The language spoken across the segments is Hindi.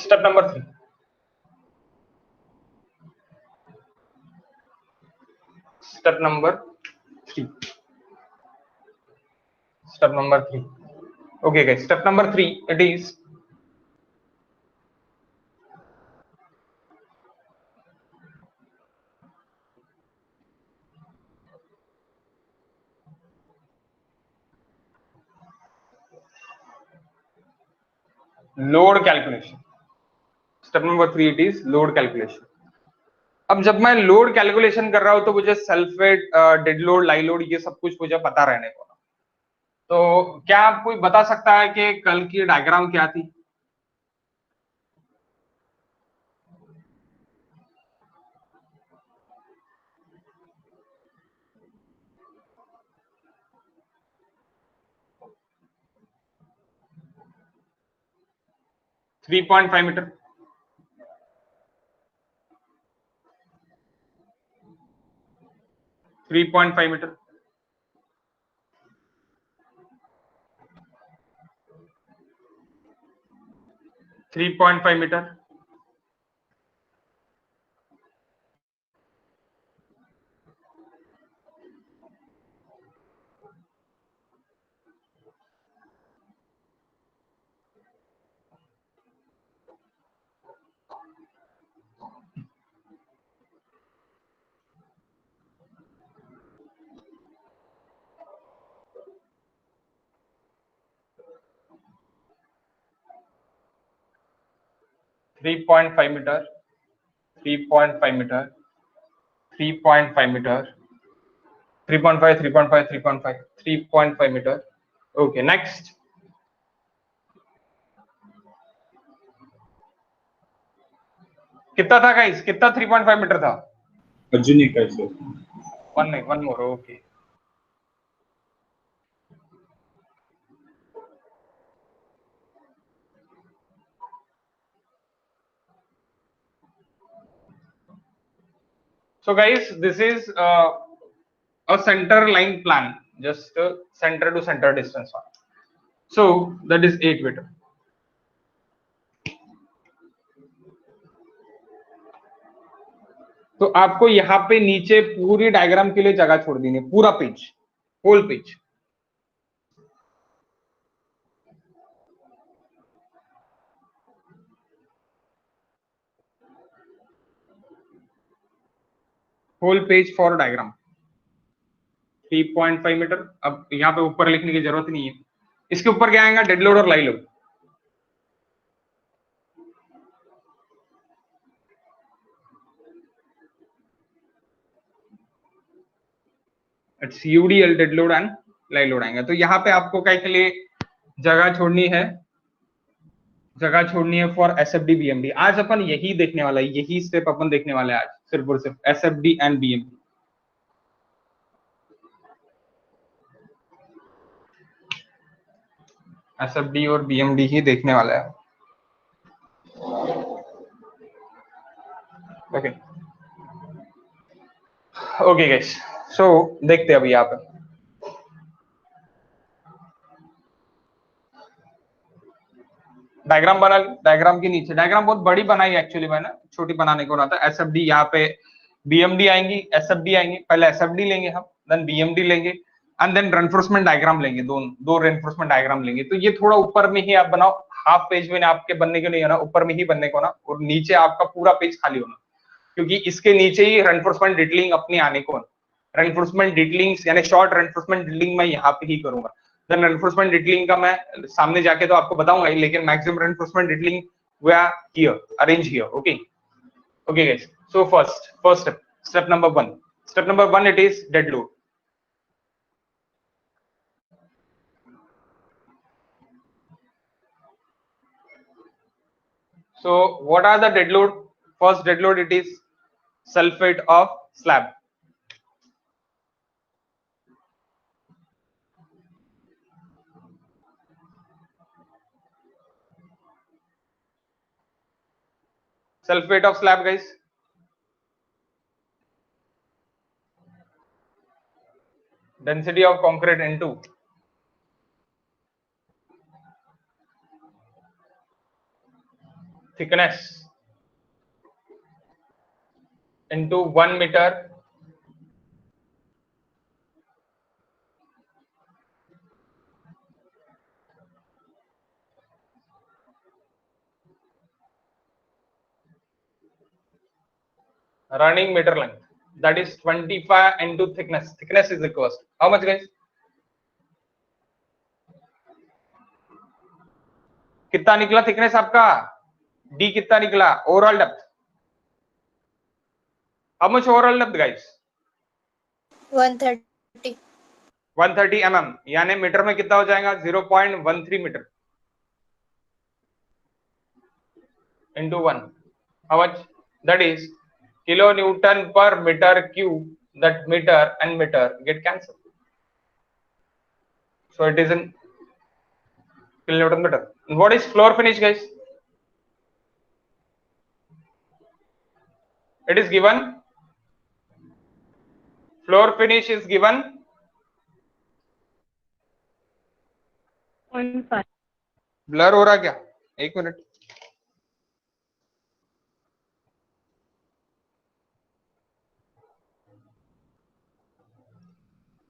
Step number 3. Step number 3. Step number 3. Okay guys, step number 3, it is load calculation. Step number 3, it is load calculation. अब जब मैं लोड कैलकुलेशन कर रहा हूं तो मुझे self weight, dead load, live load, ये सब कुछ मुझे पता रहने को। तो क्या आप कोई बता सकता है कि कल की डायग्राम क्या थी? Three 3.5 metre, 3.5 metre, 3.5 metre, 3.5 metre, 3.5 metre, 3.5 metre, 3.5, 3.5, 3.5, 3.5 metre. Okay, next. कितना था गाइस? कितना 3.5 मीटर था? अर्जुन एक कैसे? One more. Okay, so guys, this is a center line plan, just center to center distance one. So that is 8 metre. तो आपको यहाँ पे नीचे पूरी डायग्राम के लिए जगह छोड़ देनी है, पूरा page, whole page. Whole page for diagram 3.5 metre. अब यहाँ पे ऊपर लिखने की जरूरत नहीं है। इसके ऊपर क्या आएगा? डेड लोड और live load. It's UDL, dead load and live load आएंगे। तो यहाँ पे आपको क्या के लिए जगह छोड़नी है? जगह छोड़नी है फॉर एसएफडी बीएमडी। आज अपन यही देखने वाला है, यही स्टेप अपन देखने वाले हैं आज, सिर्फ और सिर्फ एसएफडी एंड बीएमडी। एसएफडी और बीएमडी ही देखने वाला है। ओके ओके गाइस, सो देखते हैं अभी यहाँ पे। डायग्राम बना, डायग्राम के नीचे डायग्राम बहुत बड़ी बनाई एक्चुअली मैंने, छोटी बनाने को ना था। एसएफडी यहाँ पे, बीएमडी आएंगी, एसएफडी आएंगी। पहले एसएफडी लेंगे हम, देन बीएमडी लेंगे एंड देन रेनफोर्समेंट डायग्राम लेंगे। दो रेनफोर्समेंट डायग्राम लेंगे। तो ये थोड़ा ऊपर में ही आप बनाओ, हाफ पेज में आपके बनने को नहीं होना, ऊपर में ही बनने को ना, और नीचे आपका पूरा पेज खाली होना, क्योंकि इसके नीचे ही रेनफोर्समेंट डिटेलिंग अपने आने को। रेनफोर्समेंट डिटेलिंग यानी शॉर्ट रेनफोर्समेंट डिटेलिंग मैं यहाँ पे ही करूंगा। देन रेनफोर्समेंट डिटेलिंग का मैं सामने जाके तो आपको बताऊंगा ही, लेकिन maximum reinforcement detailing we are here, arrange here. Okay okay guys, so first step number 1। Step number 1, it is dead load. So what are the dead load? First dead load, it is sulfate of slab. Sulfate of slab guys. Density of concrete N2. thickness into 1 meter running meter length, that is 25 into thickness. Thickness is equals to how much, guys? कितना निकला थिकनेस आपका? डी कितना निकला? Overall depth, how much overall depth guys? 130 130 mm, यानी मीटर में कितना हो जाएगा? 0.13 metre into 1, how much? That is kilonewton per meter cube. That meter and meter get cancelled, so it is in kilonewton meter. And what is floor finish, guys? It is given, floor finish is given 0.5 blur हो रहा क्या? एक मिनट,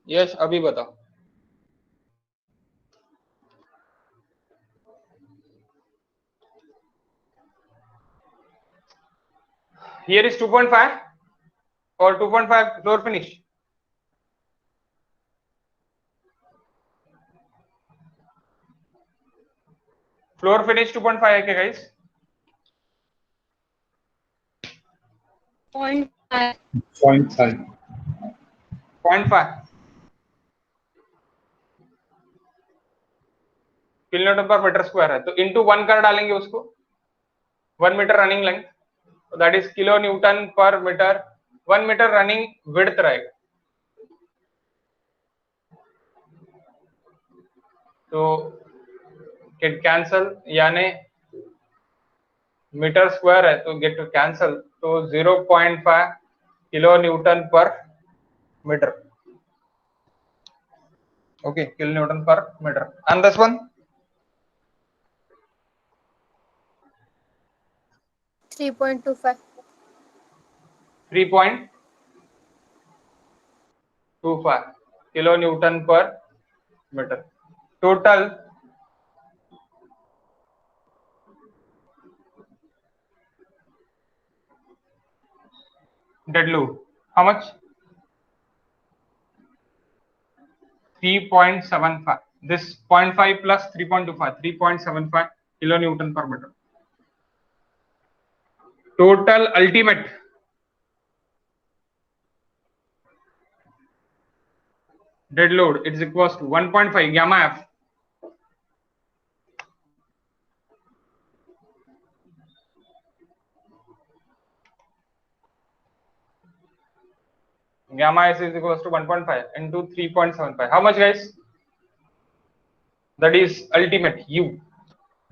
यस अभी बताओ. Here is 2.5 or 2.5 floor finish. Floor finish 2.5 है क्या guys? 0.5 0.5. 0.5 kilometre per metre square है, तो इंटू 1 कर डालेंगे उसको. 1 metre running length, that is kilo newton पर मीटर. 1 मीटर रनिंग विड्थ रहेगा, तो गेट कैंसल, यानी मीटर स्क्वायर है तो गेट कैंसल, तो 0.5 किलो न्यूटन पर मीटर. ओके, किलो न्यूटन पर metre. And this one 3.25 3.25 kilo newton पर metre. Total dead load, how much? 3.75. This 0.5 plus 3.25, 3.75 kilonewton per meter. Total ultimate dead load is equals to 1.5 gamma f. Gamma s is equals to 1.5 into 3.75. How much, guys? That is ultimate U.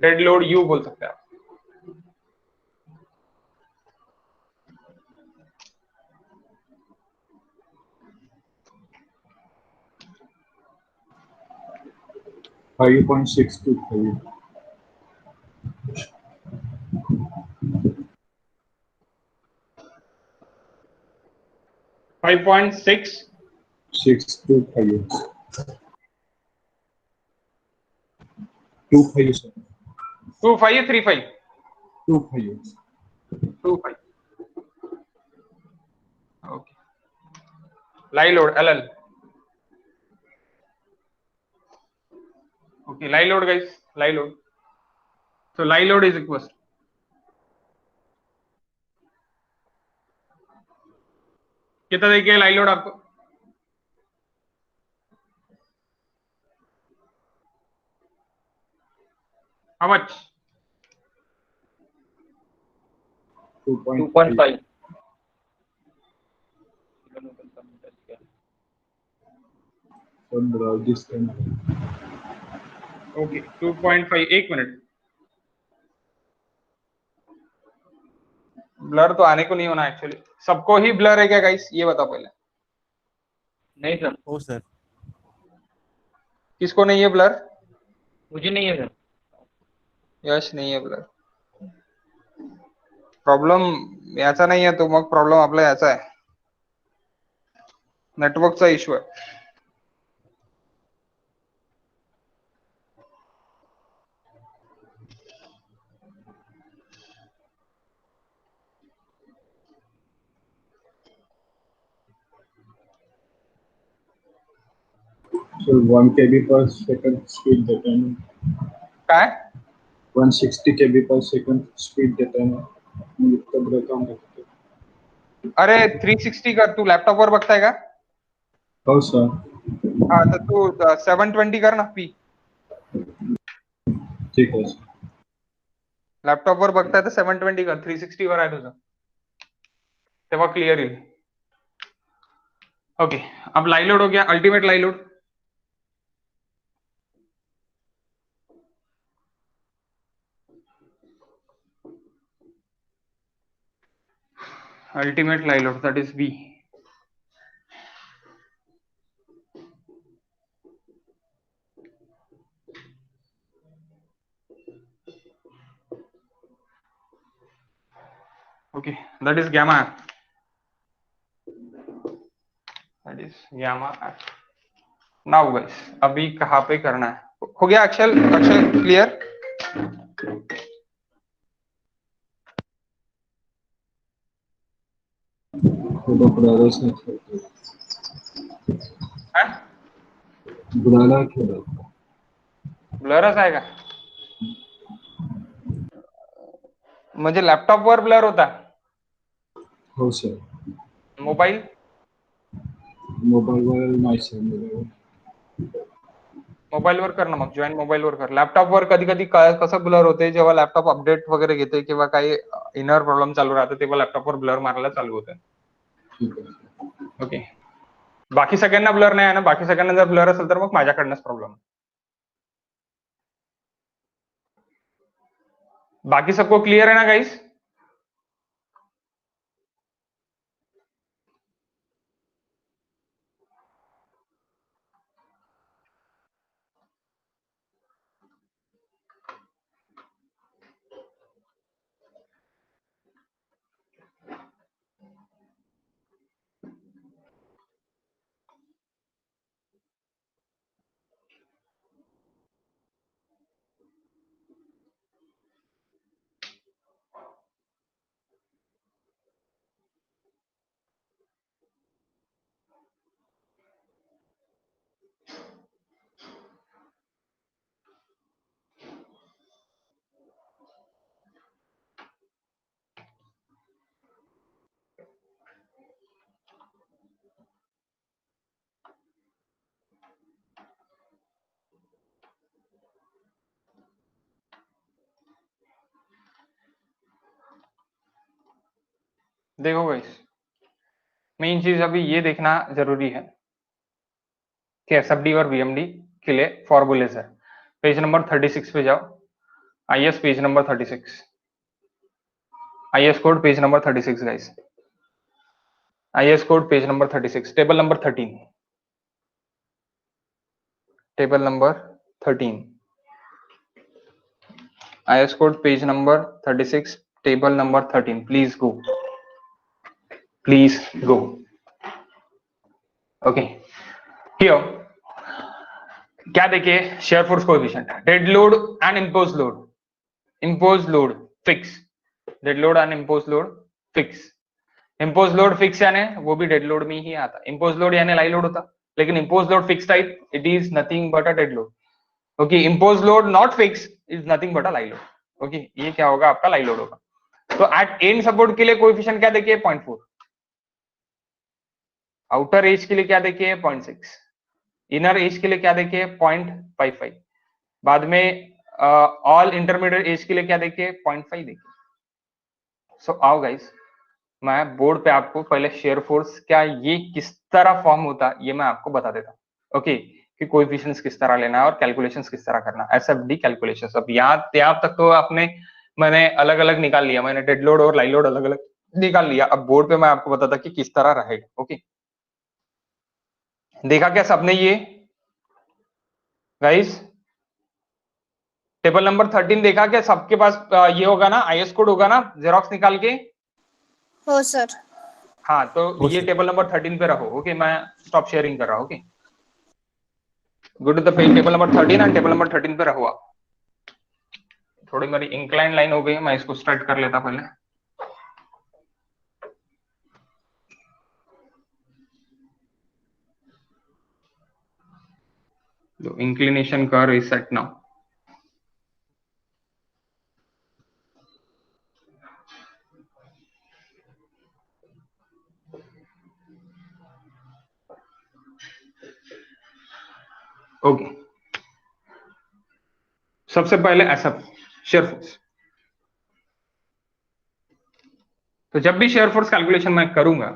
Dead load U बोल सकते हैं आप. Five 5.625. 5.6 625. 257. 25 35 258. 25. Okay. Live load LL. Okay, live load, guys. Live load. So live load is equals to कितना देखिए लाइव लोड आपको? How much? 2.5. ओके, 2.5. एक मिनट, ब्लर तो आने को नहीं होना एक्चुअली. सबको ही ब्लर है क्या गाइस? ये बताओ पहले. नहीं सर, ओ सर, किसको नहीं है ब्लर? मुझे नहीं है सर. यश नहीं है ब्लर. प्रॉब्लेम याचा नाही आहे तो, मग प्रॉब्लेम आपला याचा आहे, नेटवर्कचा इश्यू आहे. So 1 KB per second speed देते हैं, काय 160 KB per second speed देते हैं, इतना बड़ा काम करते हैं. अरे 360 कर, तू लॅपटॉप वर बघताय का? हो सर. हा तर तू 720 कर ना पी. ठीक है सर. लॅपटॉप वर बघताय तर 720 कर, 360 वर आहे तुझं, तेव्हा क्लिअर येईल. ओके, अब लाइव लोड हो गया, ultimate live load. Ultimate live load, that is B. Okay, that is gamma F. That is gamma F. Now guys, अभी कहाँ पे करना है? हो गया अक्षय? अक्षय क्लियर? बुलाना थोड़ा. ब्लरच आहे का? म्हणजे लॅपटॉप वर ब्लर होता, हो सर. मोबाईल मोबाईलवर नाही सर. मोबाईल वर कर ना मग, जॉईन मोबाईल वर कर. लॅपटॉप वर कधी कधी कसं ब्लर होते, जेव्हा लॅपटॉप अपडेट वगैरे घेते किंवा काही इनर प्रॉब्लेम चालू राहते तेव्हा लॅपटॉप वर ब्लर मारायला चालू होते. ओके, बाकी सगळ्यांना ब्लर नाही आहे ना? बाकी सगळ्यांना जर ब्लर असेल तर मग माझ्याकडनंच प्रॉब्लेम. बाकी सबको क्लियर है ना गाइस? देखो गाइस, मेन चीज अभी ये देखना जरूरी है कि एसएफडी और बीएमडी के लिए फॉर्मूलेज है. पेज नंबर 36 पे जाओ, IS page number 36, IS code page number 36 guys, IS code page number 36, table number 13, table number 13, IS code page number 36, table number 13. Please go, please go. Okay, here क्या देखिए, shear force coefficient, dead load and impose load. Impose load fix, dead load and impose load fix. Impose load fix यानी वो भी डेड लोड में ही आता. इम्पोज लोड यानी लाइव लोड होता, लेकिन impose load fix type, it is nothing but a dead load. Okay, impose load not fix is nothing but a live load. Okay, ये क्या होगा? आपका लाइव लोड होगा. तो एट एंड सपोर्ट के लिए कोएफिशिएंट क्या देखिए? 0.4. आउटर एज के लिए क्या देखिए? 0.6. इनर एज के लिए क्या देखिए? 0.55. बाद में ऑल इंटरमीडिएट एज के लिए क्या देखिए? 0.5 देखिए. सो आओ गाइस, मैं बोर्ड पे आपको पहले शेयर फोर्स क्या ये किस तरह फॉर्म होता ये मैं आपको बता देता हूँ. ओके, कि कोएफिशिएंट्स किस तरह लेना है और कैलकुलेशंस किस तरह करना है, एसएफडी कैलकुलेशंस. अब यहाँ तक तो आपने मैंने अलग अलग निकाल लिया, मैंने डेड लोड और लाइव लोड अलग अलग निकाल लिया. अब बोर्ड पे मैं आपको बताता कि किस तरह रहेगा. ओके, देखा क्या सबने ये गाइस? टेबल नंबर 13 देखा क्या? सबके पास ये होगा ना, आईएस कोड होगा ना, जेरोक्स निकाल के। हो सर। हाँ, तो हो ये सर। टेबल नंबर 13 पे रहो। ओके, मैं स्टॉप शेयरिंग कर रहा हूँ। Okay, go to the page table number 13 and table number 13 पे रहो आप। थोड़ी मेरी इंक्लाइन लाइन हो गई है, मैं इसको स्ट्रेट कर लेता पहले। The inclination curve is set now. Okay, सबसे पहले एसएफ, शेयर फोर्स। तो जब भी शेयर फोर्स कैलकुलेशन मैं करूंगा,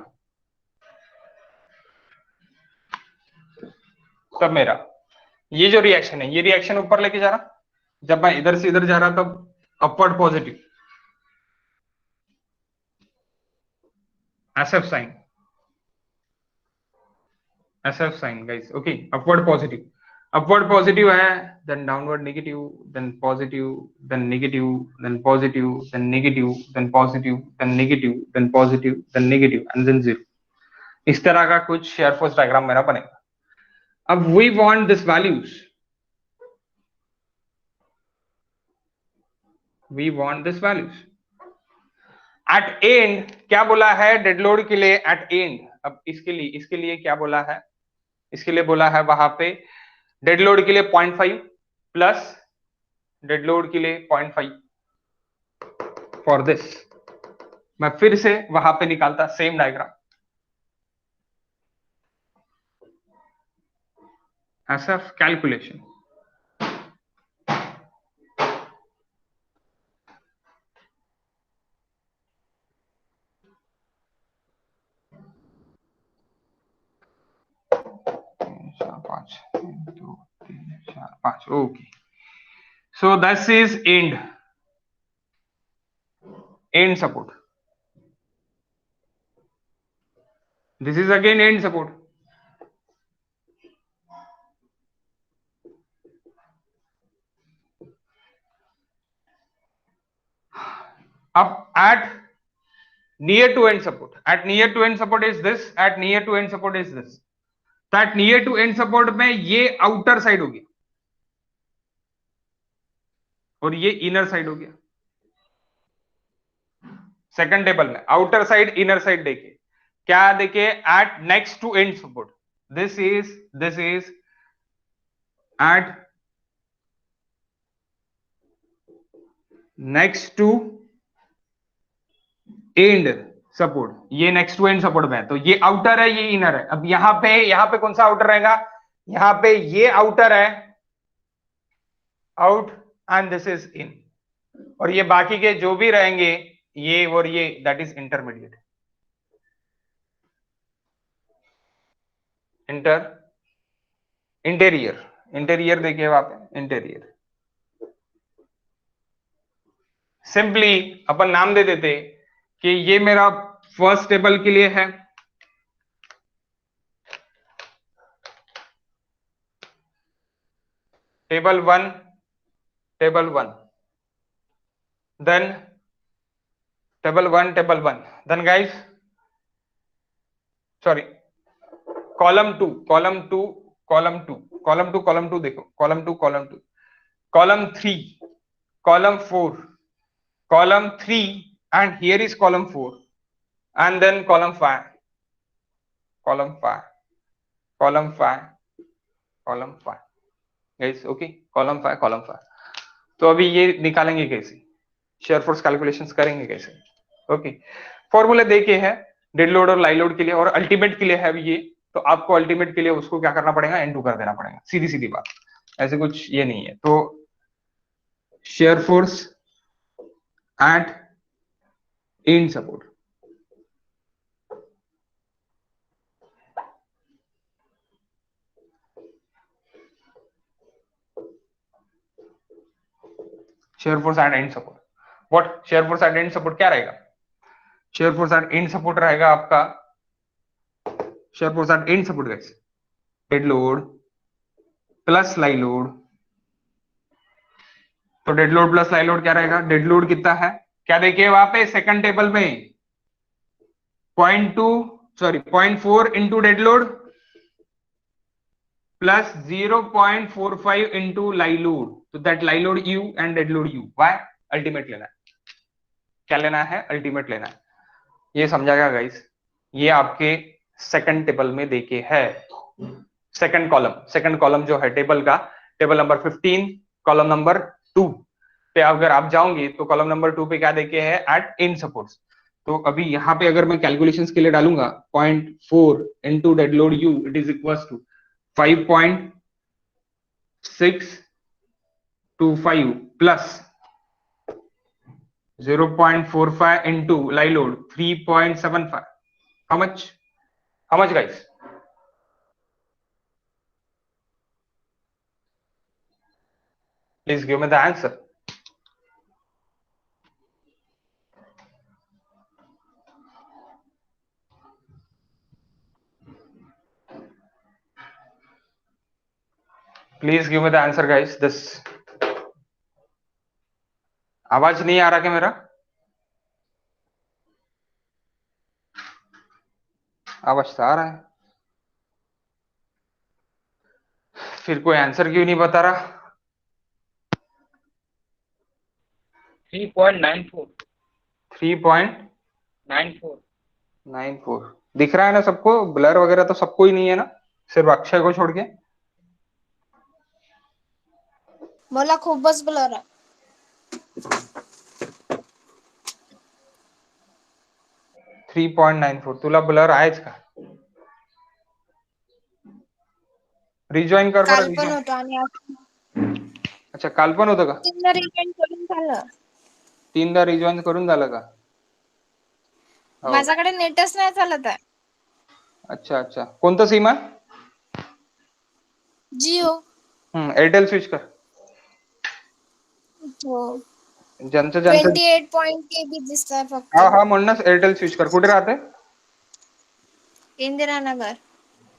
तब मेरा ये जो रिएक्शन है, ये रिएक्शन ऊपर लेके जा रहा। जब मैं इधर से इधर जा रहा, तब upward positive SF sign, SF sign guys. Okay, upward positive है, then downward negative, then positive, then negative, then positive, then negative, then positive, then negative, then positive, then negative and then zero. इस तरह का कुछ शेयर फोर्स डायग्राम मेरा बनेगा। अब we want this values, we want this values at end. क्या बोला है डेड लोड के लिए एट एंड? अब इसके लिए क्या बोला है? इसके लिए बोला है वहां पे डेड लोड के लिए 0.5 प्लस डेड लोड के लिए 0.5 फॉर दिस। मैं फिर से वहां पे निकालता सेम डायग्राम, ऐसा कैलकुलेशन। पांच, 2 3 4 5। Okay, so this is and support, this is again and support. अब at near to end support, at near to end support is this, at near to end support is this। तो at near to end support में ये आउटर साइड हो गया और ये इनर साइड हो गया। सेकंड टेबल में आउटर साइड इनर साइड देखे, क्या देखे? At next to end support, this is at next to end support. ये नेक्स्ट टू एंड सपोर्ट में है, तो ये आउटर है, ये इनर है। अब यहां पे कौन सा आउटर रहेगा? यहां पे ये आउटर है, out, and this is in. और ये बाकी के जो भी रहेंगे, ये और ये, दैट इज इंटरमीडिएट, इंटीरियर देखिए वहां पे, इंटीरियर। सिंपली अपन नाम दे देते कि ये मेरा फर्स्ट टेबल के लिए है, table one, then table one, then guys sorry, column two देखो, column two, column three, column four, column 3, and here is column 4, and then column 5, column 5, column 5, column 5 guys। okay, column 5। तो अभी ये निकालेंगे कैसे? शेयर फोर्स कैलकुलेशंस करेंगे कैसे? ओके, फॉर्मूला देके है डेड लोड और लाइव लोड के लिए, और अल्टीमेट के लिए है ये। तो आपको अल्टीमेट के लिए उसको क्या करना पड़ेगा? N2 कर देना पड़ेगा, सीधी बात, ऐसे कुछ ये नहीं है। तो shear force at end support, shear force at end support. What shear force at end support क्या रहेगा? Shear force at end support रहेगा आपका, shear force at end support guys, dead load plus live load तो dead load plus live load क्या रहेगा, डेड लोड कितना है, क्या देखिए वहां पे सेकंड टेबल में 0.4 into dead load plus 0.45 into live load, तो that live load U and dead load U, why ultimate लेना है, क्या लेना है, अल्टीमेट लेना है। ये समझा गया गाइस, ये आपके सेकंड टेबल में देखे है, सेकंड कॉलम जो है टेबल का, टेबल नंबर 15 कॉलम नंबर 2 पे अगर आप जाओगे तो कॉलम नंबर 2 पे क्या देखे हैं, एट इन सपोर्ट्स। तो अभी यहाँ पे अगर मैं कैलकुलेशंस के लिए डालूंगा 0.4 into dead load U it is equal to 5.625 plus 0.45 into live load 3.75. How much? How much, guys? Please give me the answer. Please give me the answer, guys. This आवाज नहीं आ रहा क्या मेरा? आवाज तो आ रहा है, फिर कोई आंसर क्यों नहीं बता रहा? 3.94 3.94 94 दिख रहा है ना सबको? ब्लर वगैरह तो सबको ही नहीं है ना, सिर्फ अक्षय को छोड़ के? मला खूपच ब्लर आहे. 3.94 तुला ब्लर आहेच का? रिजॉइन कर बरं, काल पण रिजॉइन. होतो आणि आज अच्छा, काल पण होतं का? तीनदा रिजॉइन करून झालं. तीनदा रिजॉइन करून झालं का? हो. माझ्याकडे नेटच नाही चालत आहे. अच्छा अच्छा, कोणतं सिम आहे? जिओ. एअरटेल स्विच कर. हो. ज्यांचं ज्यांचं 28 KB दिसतंय फक्त. हा हा म्हणूनच एअरटेल स्विच कर. कुठे राहते? इंदिरानगर.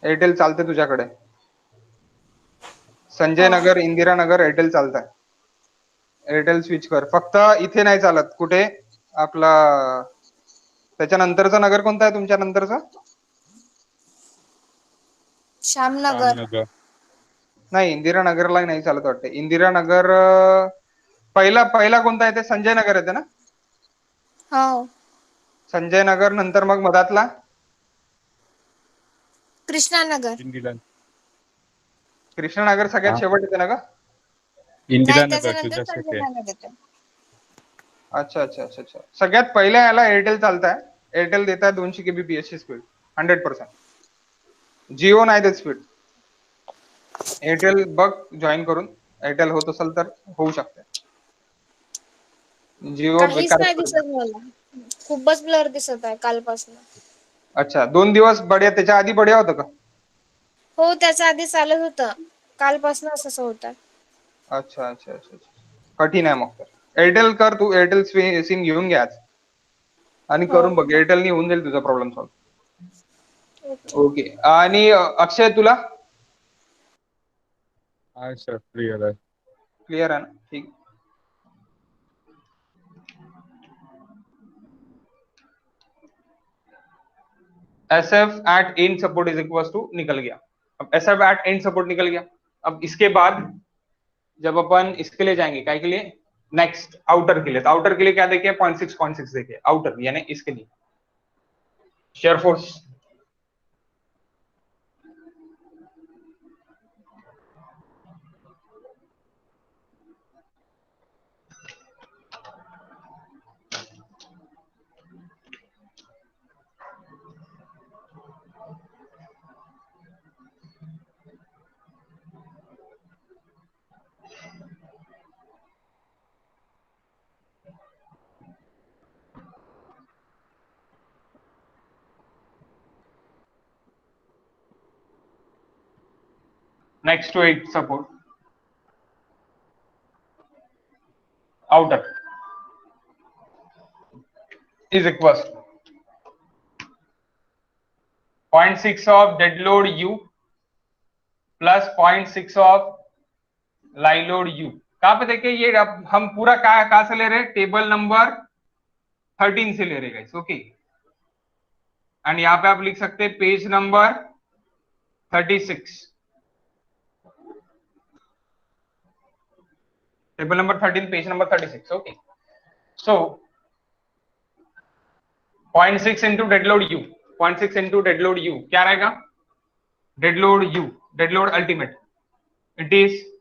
एअरटेल चालते तुझ्याकडे? संजय हो. नगर, इंदिरानगर एअरटेल चालतंय. एअरटेल स्विच कर. फक्त इथे नाही चालत. कुठे? आपला त्याच्यानंतरचं नगर कोणतं आहे तुमच्या नंतरचं? श्यामनगर. नाही, इंदिरानगरला नाही चालत वाटते. इंदिरानगर पहिला पहिला कोणता येते? संजय नगर येते ना? हो. संजय नगर नंतर मग मधातला कृष्णानगर. कृष्णनगर सगळ्यात शेवट येते ना का? नाही, त्याच्यानंतर संजयनगर येते. अच्छा अच्छा अच्छा अच्छा, सगळ्यात पहिल्या याला एअरटेल चालतंय. एअरटेल देत आहे 200 kbps ची स्पीड 100%. जिओ नाही देत स्पीड. एअरटेल बघ जॉईन करून, एअरटेल होत असेल तर होऊ शकते. जिओ काहीच बेकार नाही speed. दिसत मला. खूपच ब्लर दिसत आहे कालपासून. अच्छा, 2 दिवस बढिया, त्याच्या आधी बढिया होतं का? हो, त्याच्या आधी चालत होतं. कालपासून असं होतं. अच्छा अच्छा अच्छा अच्छा, कठीण आहे मग तर. एअरटेल कर तू, एअरटेल सिम घेऊन घ्या आज आणि हो. करून बघ. एअरटेलनी होऊन जाईल तुझा प्रॉब्लेम सॉल्व. ओके. ओके, आणि अक्षय तुला सर क्लियर आहे. क्लियर आहे ना? ठीक. SF at end support is equal to निकल गया. अब SF एट इन सपोर्ट निकल गया. अब इसके बाद जब अपन इसके लिए जाएंगे, काय के लिए, नेक्स्ट आउटर के लिए, तो आउटर के लिए क्या देखे? 0.6 देखे आउटर, यानी इसके लिए shear force. next to it support outer is equals to 0.6 of dead load U plus 0.6 of live load U. कहां पे देखिए, ये अब हम पूरा कहां से ले रहे हैं, टेबल नंबर 13 से ले रहे गाइस, ओके। एंड यहाँ पे आप लिख सकते हैं page number 36, table number 13 page number 36, okay. So 0.6 into dead load U, 0.6 into dead load U क्या रहेगा, dead load U, dead load ultimate, it is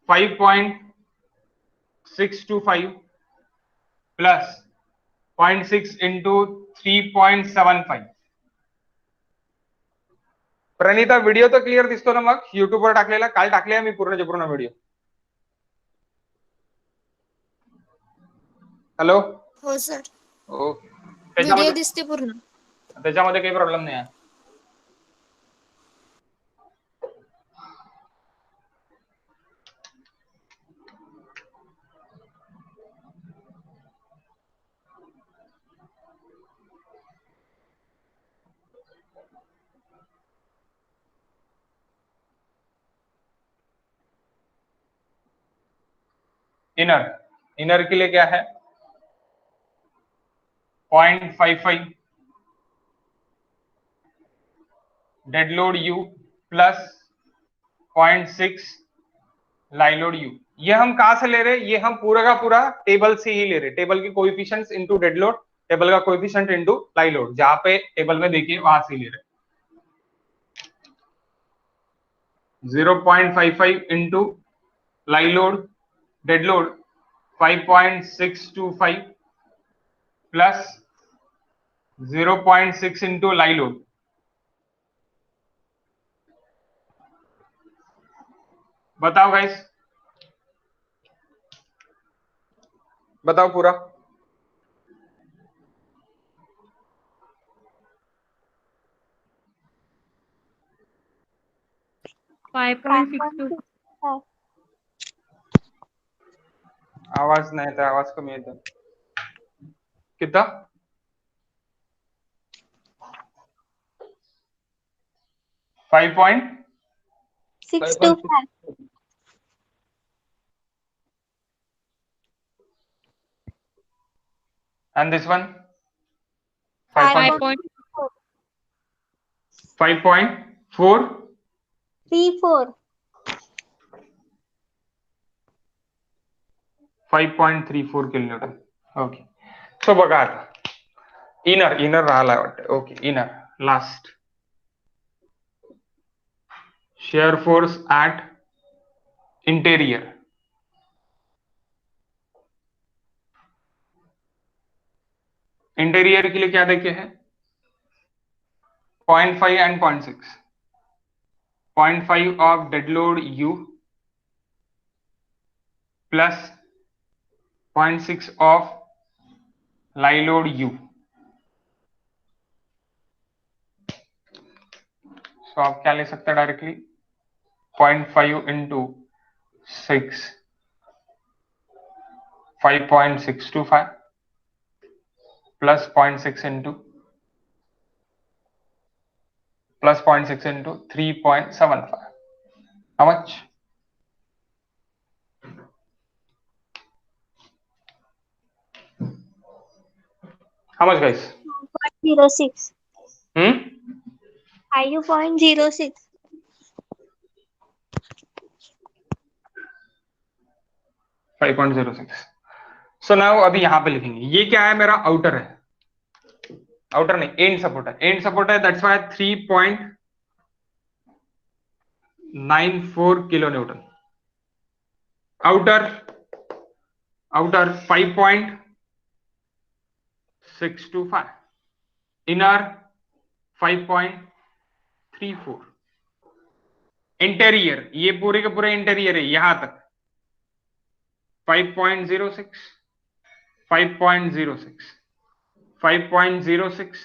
5.625 plus 0.6 into 3.75. Pranita video तर क्लिअर दिसतो ना, मग युट्यूबवर टाकलेला, काल टाकलेला मी पूर्णच्या पूर्ण व्हिडिओ. हॅलो, हो सर, ओके. व्हिडिओ दिसते पूर्ण. त्याच्यामध्ये काही प्रॉब्लेम नाही आहे. इनर, इनर के लिए क्या है 0.55 dead load U plus 0.6 live load you. ये हम कहां से ले रहे हैं, ये हम पूरा का पूरा टेबल से ही ले रहे हैं, टेबल के coefficients into dead load, table का कोएफिशिएंट इनटू लाइव लोड, जहां पे टेबल में देखिए वहां से ले रहे हैं. 0.55 into live load, dead load 5.625 plus 0.6 into live load. बताओ गाइस, बताओ पूरा. 5.62. आवाज नाही येत, आवाज कमी येतो. कितना 5.625 and this one 5.4 5.34 kilonewton. Okay. So बघा आता इनर, इनर राहिला वाटतं, okay. Inner last, shear force at interior, interior के लिए क्या देखे हैं 0.5 and 0.6. 0.5 of dead load U plus 0.6 of live load U. So आप क्या ले सकते हैं directly 0.5 into 6 5.625 plus 0.6 into 3.75. How much? How much, guys? 0.06. 5.06. So now अभी यहां पे लिखेंगे, ये क्या है मेरा आउटर है, आउटर नहीं एंड सपोर्ट है, एंड सपोर्ट है, that's why 3.94 kilo Newton. Outer, outer 5.625, inner 5.34, interior ये पूरे के पूरे इंटीरियर है यहां तक 5.06, 5.06, 5.06,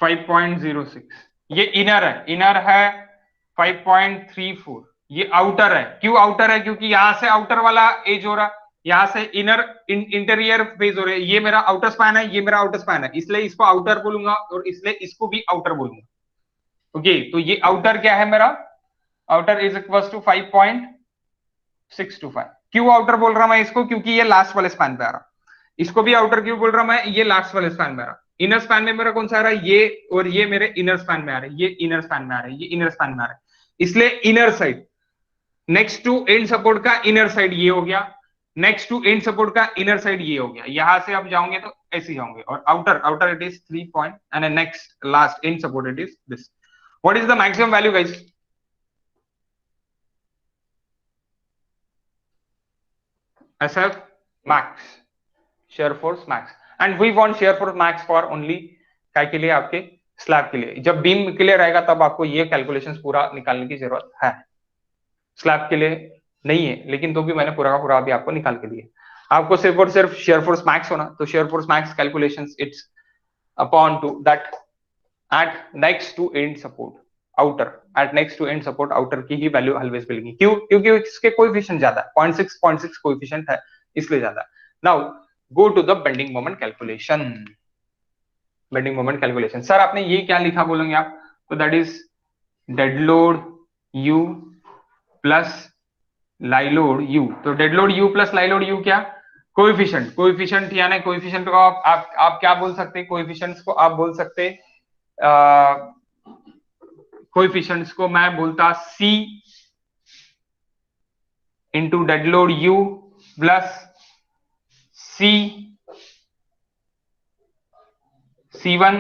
5.06. ये इनर है, इनर है 5.34. ये आउटर है, क्यों आउटर है, क्योंकि यहां से आउटर वाला एज हो रहा, यहां से इनर इंटीरियर फेज हो रहे. ये मेरा आउटर स्पैन है, ये मेरा आउटर स्पैन है, इसलिए इसको आउटर बोलूंगा और इसलिए इसको भी आउटर बोलूंगा. ओके, तो ये आउटर क्या है मेरा, outer is equal to 5.34 6 to 5। क्यों आउटर बोल रहा मैं इसको, क्योंकि ये लास्ट वाले स्पैन पे आ रहा। इसको भी आउटर क्यों बोल रहा मैं, ये लास्ट वाले स्पैन में आ रहा। इनर स्पैन में मेरा कौन सा आ रहा है, ये और ये मेरे इनर स्पैन में आ रहे हैं, ये इनर स्पैन में आ रहे हैं, ये इनर स्पैन में आ रहे हैं, इसलिए inner side next to end support का इनर साइड ये हो गया, नेक्स्ट टू एंड सपोर्ट का इनर साइड ये हो गया। यहां से आप जाओगे तो ऐसे जाओगे, और outer outer it is 3 point and next last and support it is this. What is the maximum value guys? SF max, shear force max, and we want shear force max for only काय के लिए, आपके स्लैब के लिए। जब बीम क्लियर आएगा तब आपको ये कैलकुलेशंस पूरा निकालने की जरूरत है, स्लैब के लिए नहीं है, लेकिन तो भी मैंने पूरा का पूरा अभी आपको निकाल के दिया। आपको सिर्फ और सिर्फ शेयर फोर्स मैक्स होना, तो shear force max calculations it's upon to that at next to end support outer, at next to end support outer की ही वैल्यू ऑलवेज मिलेगी। क्यों? क्योंकि इसके कोएफिशिएंट ज्यादा है, 0.6 कोएफिशिएंट है, इसलिए ज्यादा। Now go to the bending moment calculation. Bending moment calculation, sir आपने ये क्या लिखा बोलेंगे आप, तो that is dead load U plus live load U। तो dead load U plus live load U क्या, कोएफिशिएंट। कोएफिशिएंट यानी कोएफिशिएंट को आप क्या बोल सकते हैं, कोएफिशिएंट्स को आप बोल सकते, कोएफिशिएंट्स को मैं बोलता C into dead load U plus C C1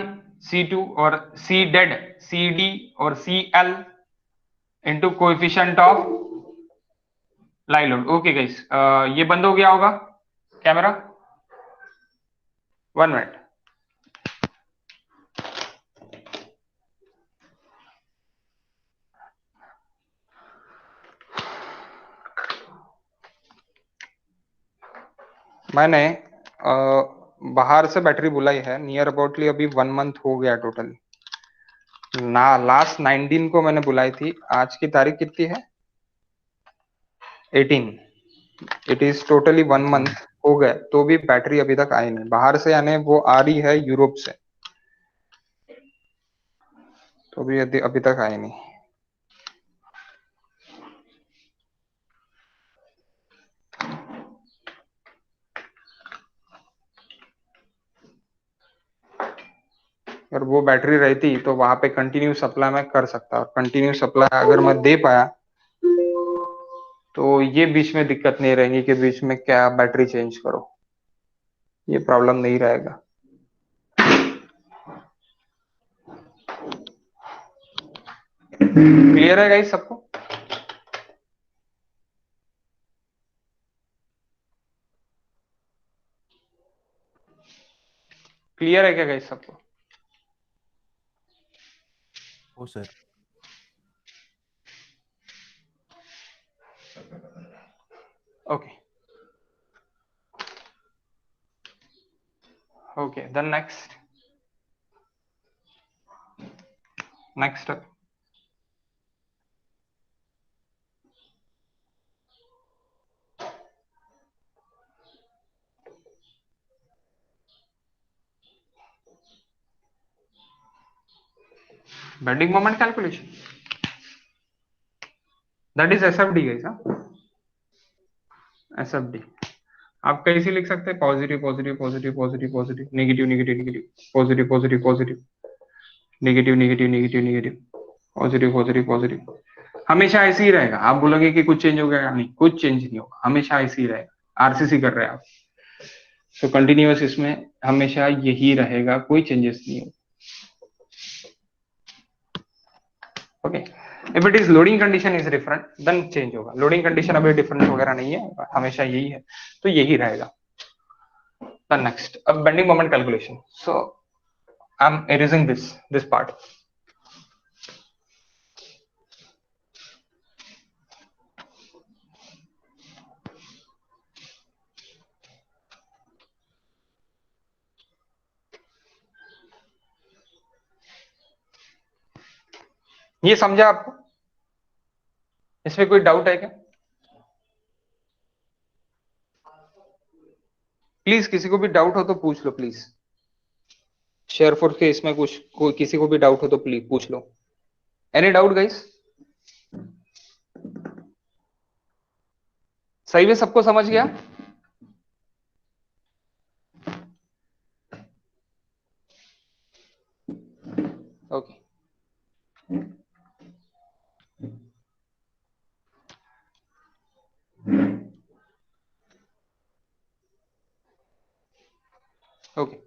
C2 और C डेड CD और CL into coefficient of lie load. Okay guys, ये बंद हो गया होगा कैमरा, 1 मिनट। मैंने बाहर से बैटरी बुलाई है, नियर अबाउटली अभी 1 मंथ हो गया टोटल ना, लास्ट 19 को मैंने बुलाई थी, आज की तारीख कितनी है, 18। इट इज टोटली 1 मंथ हो गए, तो भी बैटरी अभी तक आई नहीं बाहर से, यानी वो आ रही है यूरोप से, तो भी अभी तक आई नहीं। अगर वो बैटरी रहती तो वहां पे कंटिन्यू सप्लाई मैं कर सकता, और कंटिन्यू सप्लाई अगर मैं दे पाया तो ये बीच में दिक्कत नहीं रहेगी कि बीच में क्या बैटरी चेंज करो, ये प्रॉब्लम नहीं रहेगा। क्लियर है गाइस सबको? क्लियर है क्या गाइस सबको? हो sir. Okay. Okay, then next step. Bending moment calculation. That is SFD guys, huh? SFD आप कैसे लिख सकते हैं, positive positive positive positive positive, negative negative negative, positive positive positive, negative negative negative negative, positive positive positive. हमेशा ऐसे ही रहेगा। आप बोलोगे कि कुछ चेंज हो गया, नहीं, कुछ चेंज नहीं होगा, हमेशा ऐसे ही रहेगा। आरसीसी कर रहे हैं आप, तो कंटिन्यूअस इसमें हमेशा यही रहेगा, कोई चेंजेस नहीं होगा। Okay, if it is loading condition is different then change होगा। लोडिंग कंडीशन अभी डिफरेंट वगैरह नहीं है, हमेशा यही है, तो यही रहेगा। Then next, अब bending moment calculation. So I'm erasing this part. ये समझा आपको? इसमें कोई डाउट है क्या? प्लीज किसी को भी डाउट हो तो पूछ लो प्लीज। शेयर फोर्स के इसमें कुछ किसी को भी डाउट हो तो प्लीज पूछ लो। Any doubt guys? सही में सबको समझ गया? ओके ओके,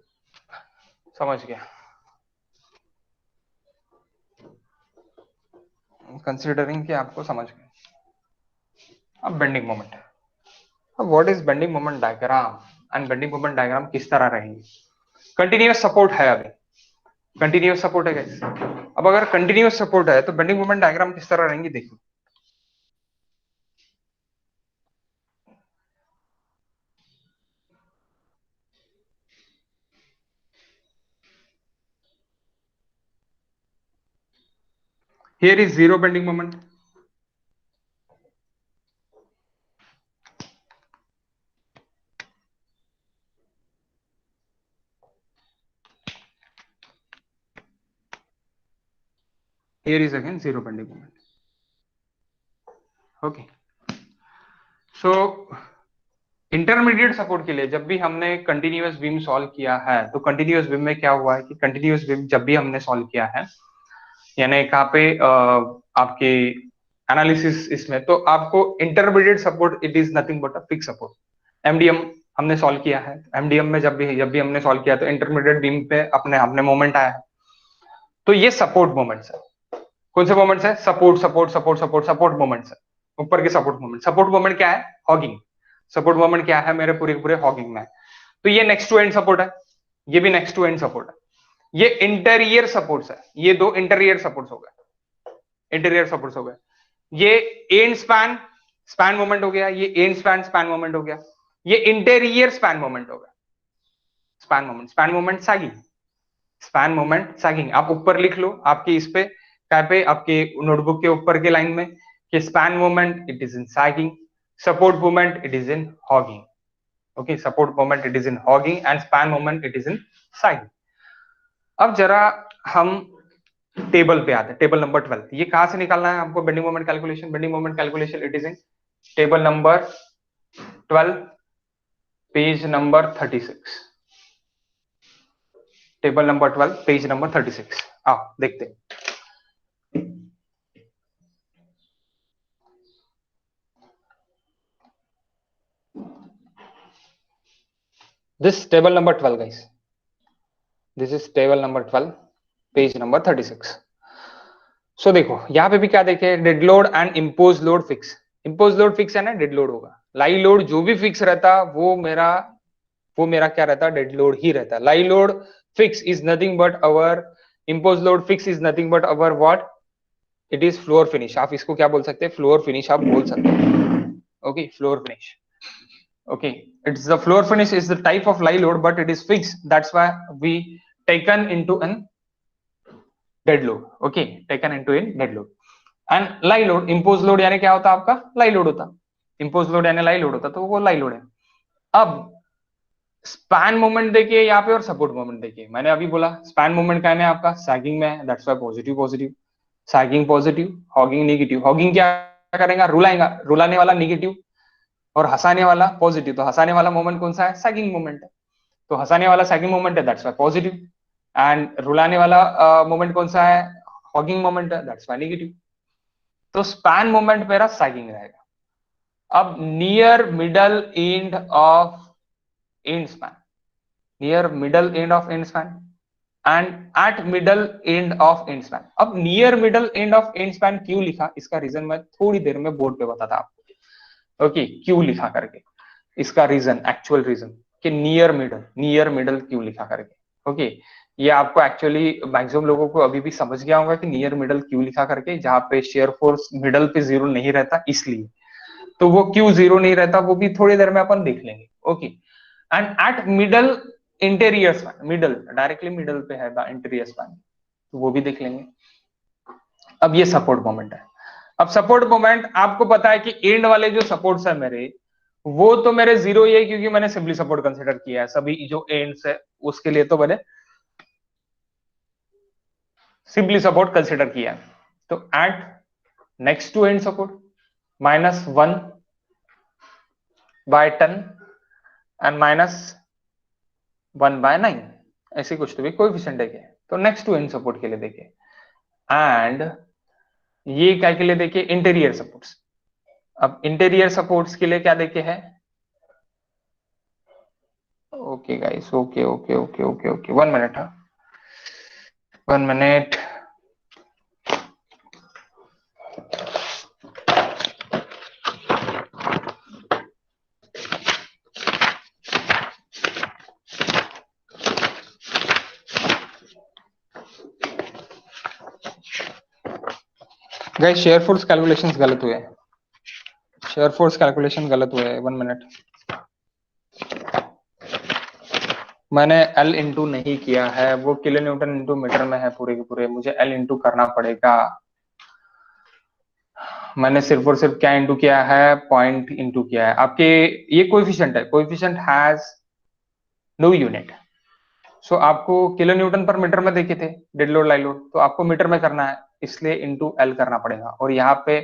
समझ गया। कंसिडरिंग कि आपको समझ गया। अब बेंडिंग मोमेंट, अब what is bending moment diagram and bending moment diagram किस तरह रहेंगे? कंटिन्यूअस सपोर्ट है, अभी कंटिन्यूअस सपोर्ट है गाइस। अब अगर कंटिन्यूअस सपोर्ट है तो बेंडिंग मोमेंट डायग्राम किस तरह रहेंगी देखिए। Here is zero bending moment. Here is again zero bending moment. Okay. So intermediate support के लिए जब भी हमने कंटिन्यूअस बीम सॉल्व किया है तो कंटिन्यूअस बीम में क्या हुआ है कि कंटिन्यूअस बीम जब भी हमने सॉल्व किया है, यानी कहाँ पे आपके एनालिसिस इसमें, तो आपको intermediate support it is nothing but a fix support. MDM हमने सॉल्व किया है, एमडीएम में जब भी हमने सॉल्व किया तो इंटरमीडिएट बीम पे अपने मोमेंट आया है, तो ये सपोर्ट मोमेंट्स है। कौन से मोमेंट्स है? Support support support support support moments है, ऊपर के सपोर्ट मोमेंट। सपोर्ट मोमेंट क्या है? हॉगिंग। सपोर्ट मोमेंट क्या है? मेरे पूरे पूरे हॉगिंग में है। तो ये नेक्स्ट टू एंड सपोर्ट है, ये भी नेक्स्ट टू एंड सपोर्ट है। ये इंटीरियर सपोर्ट्स है, ये दो इंटीरियर सपोर्ट्स हो गए, इंटीरियर सपोर्ट्स हो गए। ये एंड स्पैन स्पैन मोमेंट हो गया, ये एंड स्पैन स्पैन मोमेंट हो गया, ये इंटीरियर स्पैन मोमेंट हो गया। Span moment sagging, span moment sagging. आप ऊपर लिख लो आपकी इस पे क्या पे, आपके नोटबुक के ऊपर के लाइन में कि span moment it is in sagging, support moment it is in hugging. Okay, support moment it is in hugging and span moment it is in sagging. अब जरा हम टेबल पे आते हैं, टेबल नंबर 12। ये कहां से निकालना है आपको? Bending moment calculation, bending moment calculation it is in table number 12 page number 36। Table number 12 page number 36। आओ देखते हैं। This table number 12 guys, this is table number 12 page number 36। सो देखो यहाँ पे भी क्या देखे, dead load and impose load fix. Impose load fix है ना, डेड लोड होगा। लाई लोड जो भी फिक्स रहता वो मेरा क्या रहता? डेड लोड ही रहता। Live load fix is nothing but our, impose load fix is nothing but our what? It is floor finish. आप इसको क्या बोल सकते हैं? फ्लोर फिनिश आप बोल सकते हैं। Okay, floor finish. Okay, it's the floor finish is the type of lie load, but it is fixed. That's why we taken into an dead load. Okay, taken into in dead load. And lie load, imposed load यानी क्या होता है आपका? lie load होता। imposed load यानी lie load होता, तो वो lie load है। अब स्पैन मोमेंट देखिए यहाँ पे और सपोर्ट मोमेंट देखिए। मैंने अभी बोला स्पैन मोमेंट क्या है आपका? सैगिंग में है, that's why positive positive, sagging positive, hugging negative. Hugging क्या करेगा? रुलाएगा, रुलाने वाला नेगेटिव और हंसाने वाला पॉजिटिव। तो हंसाने वाला मोमेंट कौन सा है? सैगिंग मोमेंट है, तो हंसाने वाला सैगिंग मोमेंट है, दैट्स व्हाई पॉजिटिव। एंड रुलाने वाला मोमेंट कौन सा है? हॉगिंग मोमेंट है, दैट्स व्हाई नेगेटिव। तो स्पैन मोमेंट मेरा सैगिंग रहेगा। अब near middle end of end span, near middle end of end span and at middle end of end span. अब near middle end of end span क्यों लिखा, इसका रीजन मैं थोड़ी देर में बोर्ड पे बताता आपको। ओके, क्यों लिखा करके, इसका रीजन, एक्चुअल रीजन कि नियर मिडल क्यों लिखा करके। ओके, ये आपको एक्चुअली मैक्सिमम लोगों को अभी भी समझ गया होगा कि नियर मिडल क्यों लिखा करके, जहां पे शेयर फोर्स मिडल पे जीरो नहीं रहता इसलिए। तो वो क्यों जीरो नहीं रहता वो भी थोड़ी देर में अपन देख लेंगे। Okay, and at middle interior span, middle directly middle पे है इंटीरियर स्पैन, तो वो भी देख लेंगे। अब ये सपोर्ट मोमेंट है। अब सपोर्ट मोमेंट आपको पता है कि एंड वाले जो सपोर्ट्स है मेरे, वो तो मेरे जीरो ही है क्योंकि मैंने सिंपली सपोर्ट कंसीडर किया है। सभी जो एंड्स है उसके लिए तो मैंने सिंपली सपोर्ट कंसीडर किया है। तो at next to end support -1 by 10 and -1/9, ऐसी कुछ तो भी कोएफिशिएंट है। तो नेक्स्ट टू इन सपोर्ट के लिए देखिए, एंड ये क्या के लिए देखिए, इंटीरियर सपोर्ट्स। अब इंटीरियर सपोर्ट्स के लिए क्या देखे है, okay guys, okay okay okay okay okay, 1 minute, हाँ 1 minute. Guys shear force calculations गलत हुए, शेयर फोर्स कैलकुलेशन गलत हुए, 1 मिनट। मैंने L इंटू नहीं किया है, वो किलो न्यूटन इंटू मीटर में है पूरे के पूरे, मुझे L इंटू करना पड़ेगा। मैंने सिर्फ और सिर्फ क्या इंटू किया है, पॉइंट इंटू किया है। आपके ये कोएफिशिएंट है, कोएफिशिएंट हैज नो यूनिट। सो आपको किलो न्यूटन पर मीटर में देखे थे डेड लोड लाइव लोड, तो आपको मीटर में करना है, इसलिए इंटू L करना पड़ेगा, और यहाँ पे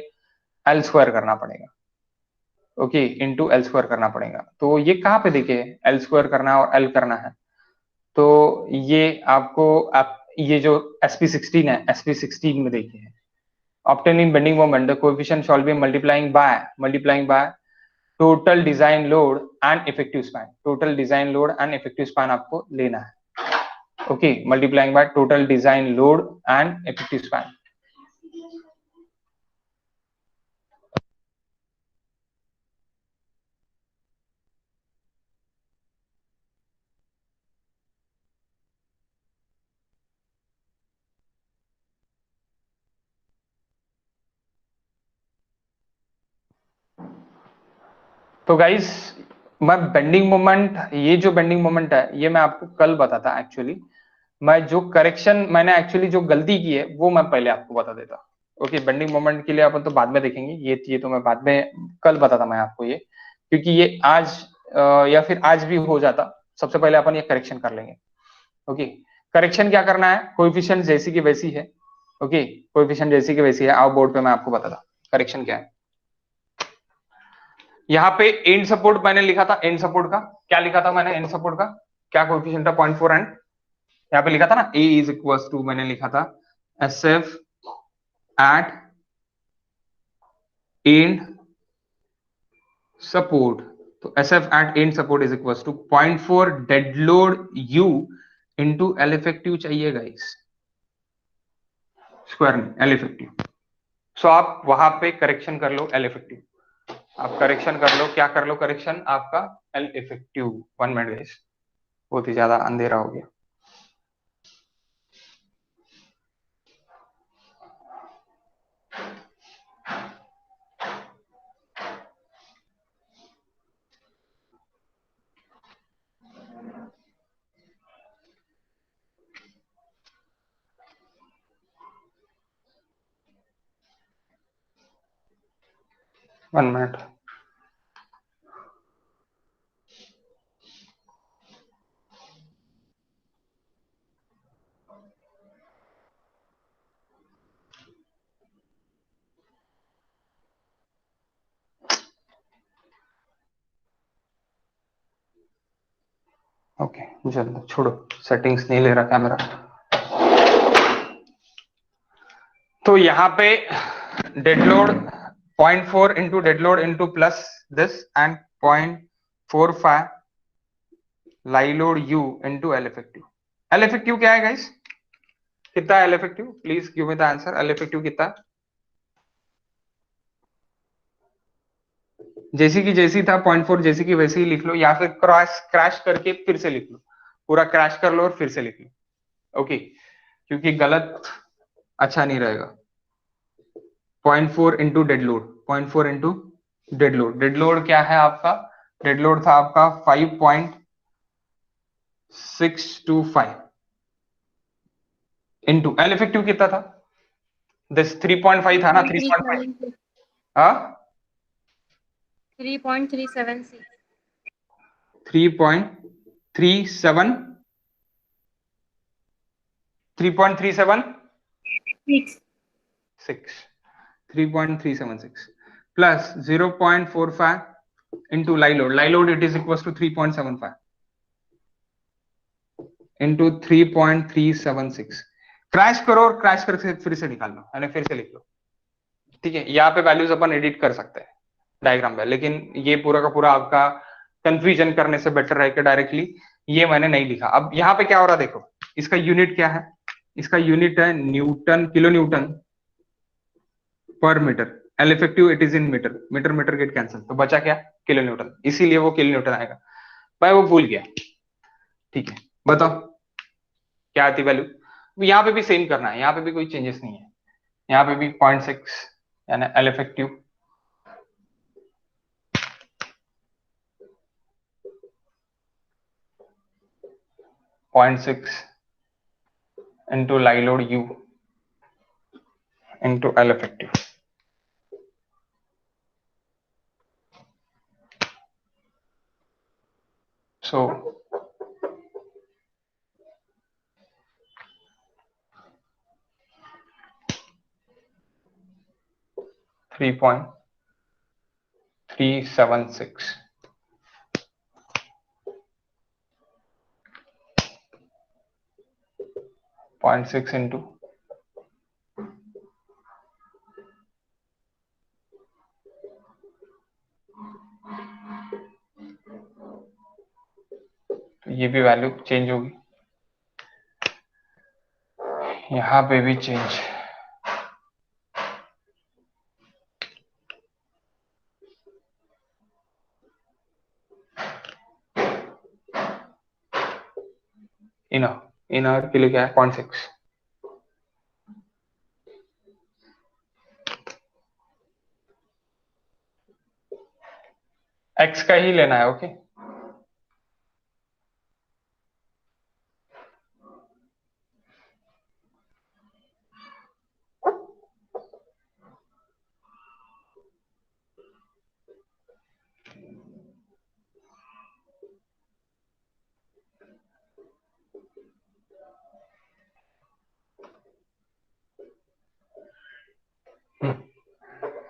L स्क्वायर करना पड़ेगा, ओके, इंटू L स्क्वायर करना पड़ेगा। तो ये कहाँ पे देखे L स्क्वायर करना है और L करना है, तो ये आपको ये जो SP16 है, SP16 में देखिए, obtained in bending moment the coefficient shall be multiplying by total design load and effective span, total design load and effective span आपको लेना है, okay, multiplying by total design load and effective span. तो गाइस मैं बेंडिंग मोमेंट, ये जो बेंडिंग मोमेंट है ये मैं आपको कल बताता, एक्चुअली मैं जो करेक्शन मैंने एक्चुअली जो गलती की है वो मैं पहले आपको बता देता, ओके। बेंडिंग मोमेंट के लिए अपन तो बाद में देखेंगे, ये तो मैं बाद में कल बताता मैं आपको ये, क्योंकि ये आज या फिर आज भी हो जाता। सबसे पहले अपन ये करेक्शन कर लेंगे, ओके। करेक्शन क्या करना है, कोएफिशिएंट जैसी की वैसी है, ओके, कोएफिशिएंट जैसी की वैसी है। आओ बोर्ड पे मैं आपको बताता करेक्शन क्या है। यहाँ पे एंड सपोर्ट मैंने लिखा था, एंड सपोर्ट का क्या लिखा था मैंने, एंड सपोर्ट का क्या कोएफिशिएंट था, 0.4, एंड यहाँ पे लिखा था ना A इज इक्वल टू, मैंने लिखा था SF एट एंड सपोर्ट, तो SF at end support is equal to 0.4 dead load U into L effective चाहिए गाइस, स्क्वायर में L इफेक्टिव। सो आप वहां पे करेक्शन कर लो L इफेक्टिव, आप करेक्शन कर लो, क्या कर लो करेक्शन आपका L इफेक्टिव। 1 मिनट गाइस, बहुत ही ज्यादा अंधेरा हो गया। वन मिनट, ओके चलो छोड़ो, सेटिंग्स नहीं ले रहा कैमरा। तो यहाँ पे dead load 0.4 into dead load into plus this and 0.45 lie load U into L effective. L effective क्या है गाइस, कितना है L effective, please give me the answer. L effective कितना है, जैसी की जैसी था 0.4 जैसी की वैसी ही लिख लो, या फिर क्रैश करके फिर से लिख लो, पूरा क्रैश कर लो और फिर से लिख लो, ओके, क्योंकि गलत अच्छा नहीं रहेगा। 0.4 into dead load, 0.4 into dead load, dead load क्या है आपका, डेड लोड था आपका 5.625 इंटू L इफेक्टिव कितना था, दिस 3.5 था ना, 3.5, हाँ 3.376 3.37 3.376 plus 0.45 into lie load it is equals to 3.75 into 3.376। Crash करो और क्रैश करके फिर से निकाल लो, यानी फिर से लिख लो, ठीक है। यहाँ पे वैल्यूज अपन एडिट कर सकते हैं डायग्राम में, लेकिन ये पूरा का पूरा आपका कंफ्यूजन करने से बेटर रह के डायरेक्टली ये मैंने नहीं लिखा। अब यहाँ पे क्या हो रहा है देखो, इसका यूनिट क्या है, इसका यूनिट है न्यूटन, किलो न्यूटन पर metre. L effective it is in metre, metre metre get cancel, तो बचा क्या, किलो न्यूटन, इसीलिए वो किलो न्यूटन आएगा। मैं वो भूल गया, ठीक है। बताओ क्या आती वैल्यू। यहाँ पे भी सेम करना है, यहाँ पे भी कोई चेंजेस नहीं है, यहाँ पे भी 0.6 यानी L effective 0.6 into lie load U into L effective। So 3.376 0.6 into तो ये भी वैल्यू चेंज होगी, यहाँ पे भी चेंज। इनर के लिए क्या है 0.6। एक्स का ही लेना है, ओके।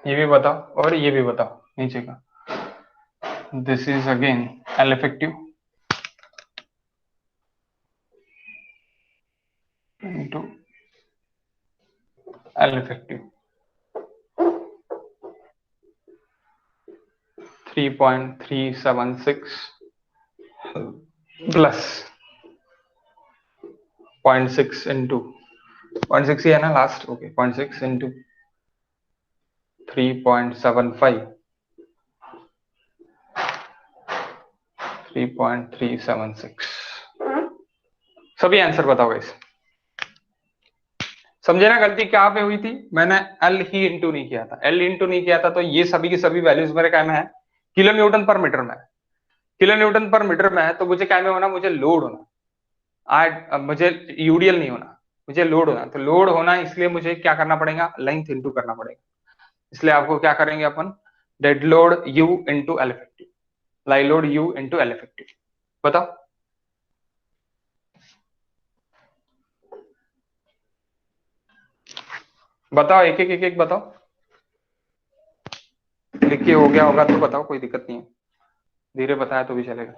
ये भी बताओ और ये भी बताओ नीचे का। This is again L effective into L effective 3.376 plus 0.6 into 0.6 ही है ना लास्ट, ओके 0.6 into 3.75 3.376। सभी आंसर बताओ इस, समझे ना गलती क्या पे हुई थी, मैंने एल ही इंटू नहीं किया था, एल इंटू नहीं किया था, तो ये सभी की सभी वैल्यूज मेरे क्या में है, किलो न्यूटन पर मीटर में है। किलो न्यूटन पर मीटर में है तो मुझे क्या में होना, मुझे लोड होना, मुझे यूडीएल नहीं होना, मुझे लोड होना। तो लोड होना इसलिए मुझे क्या करना पड़ेगा, लेंथ इंटू करना पड़ेगा। इसलिए आपको क्या करेंगे अपन, dead load U into L effective, live load U into L effective. बताओ बताओ एक एक एक एक बताओ, लिख के हो गया होगा तो बताओ, कोई दिक्कत नहीं है, धीरे बताया तो भी चलेगा।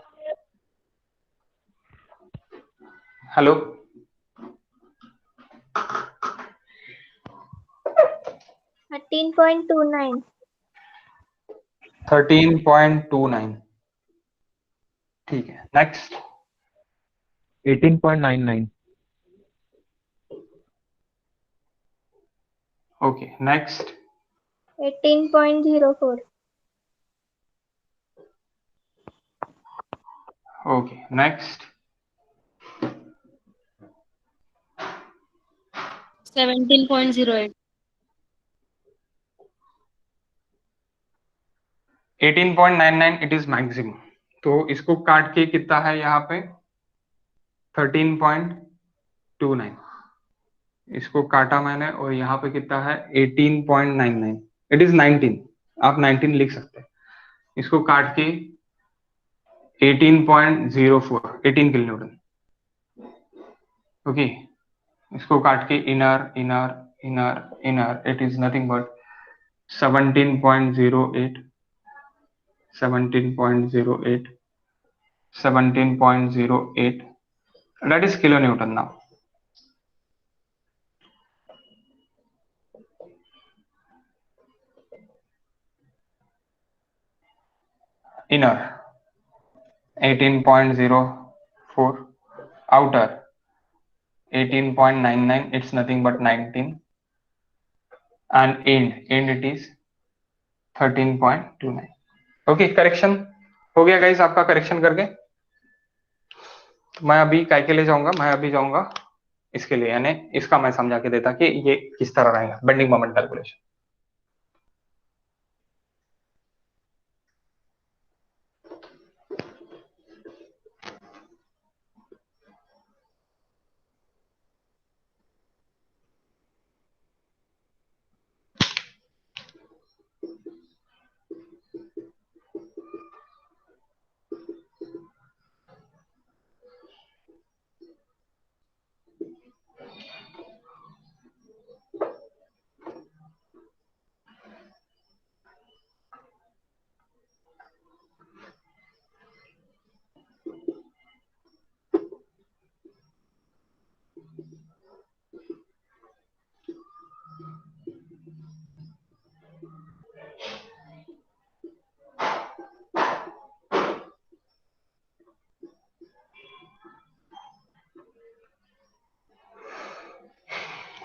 हेलो 13.29 13.29 ठीक है। Next 18.99 okay. Next 18.04 okay. Next 17.08 18.99 it is maximum, तो इसको काट के कितना है यहाँ पे 13.29, इसको काटा मैंने और यहाँ पे कितना है 18.99, इट इज 19, आप 19 लिख सकते हैं। इसको काट के 18.04 18 किलो न्यूटन, ओके। इसको काट के inner inner inner inner it is nothing but 17.08 17.08, 17.08, that is kilonewton now. Inner 18.04, outer 18.99, it's nothing but 19, and end it is 13.29. Okay, correction हो गया गाइस आपका करेक्शन करके। मैं अभी काय के लिए जाऊंगा, मैं अभी जाऊंगा इसके लिए, यानी इसका मैं समझा के देता कि ये किस तरह रहेगा bending moment calculation.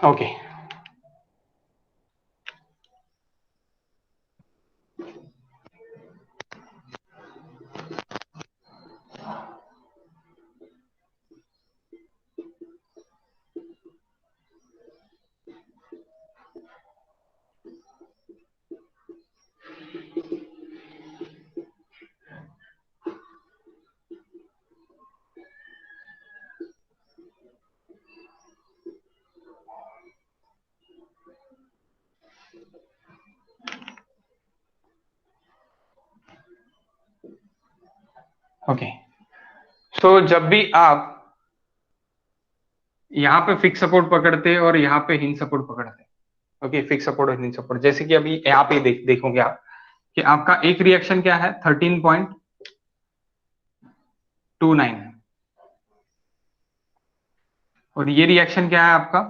Okay, okay. So जब भी आप यहाँ पे फिक्स सपोर्ट पकड़ते और यहाँ पे हिंज सपोर्ट पकड़ते, ओके, फिक्स सपोर्ट और हिंज सपोर्ट, जैसे कि अभी यहाँ पे देखोगे आप कि आपका एक रिएक्शन क्या है 13.29 है, और ये रिएक्शन क्या है आपका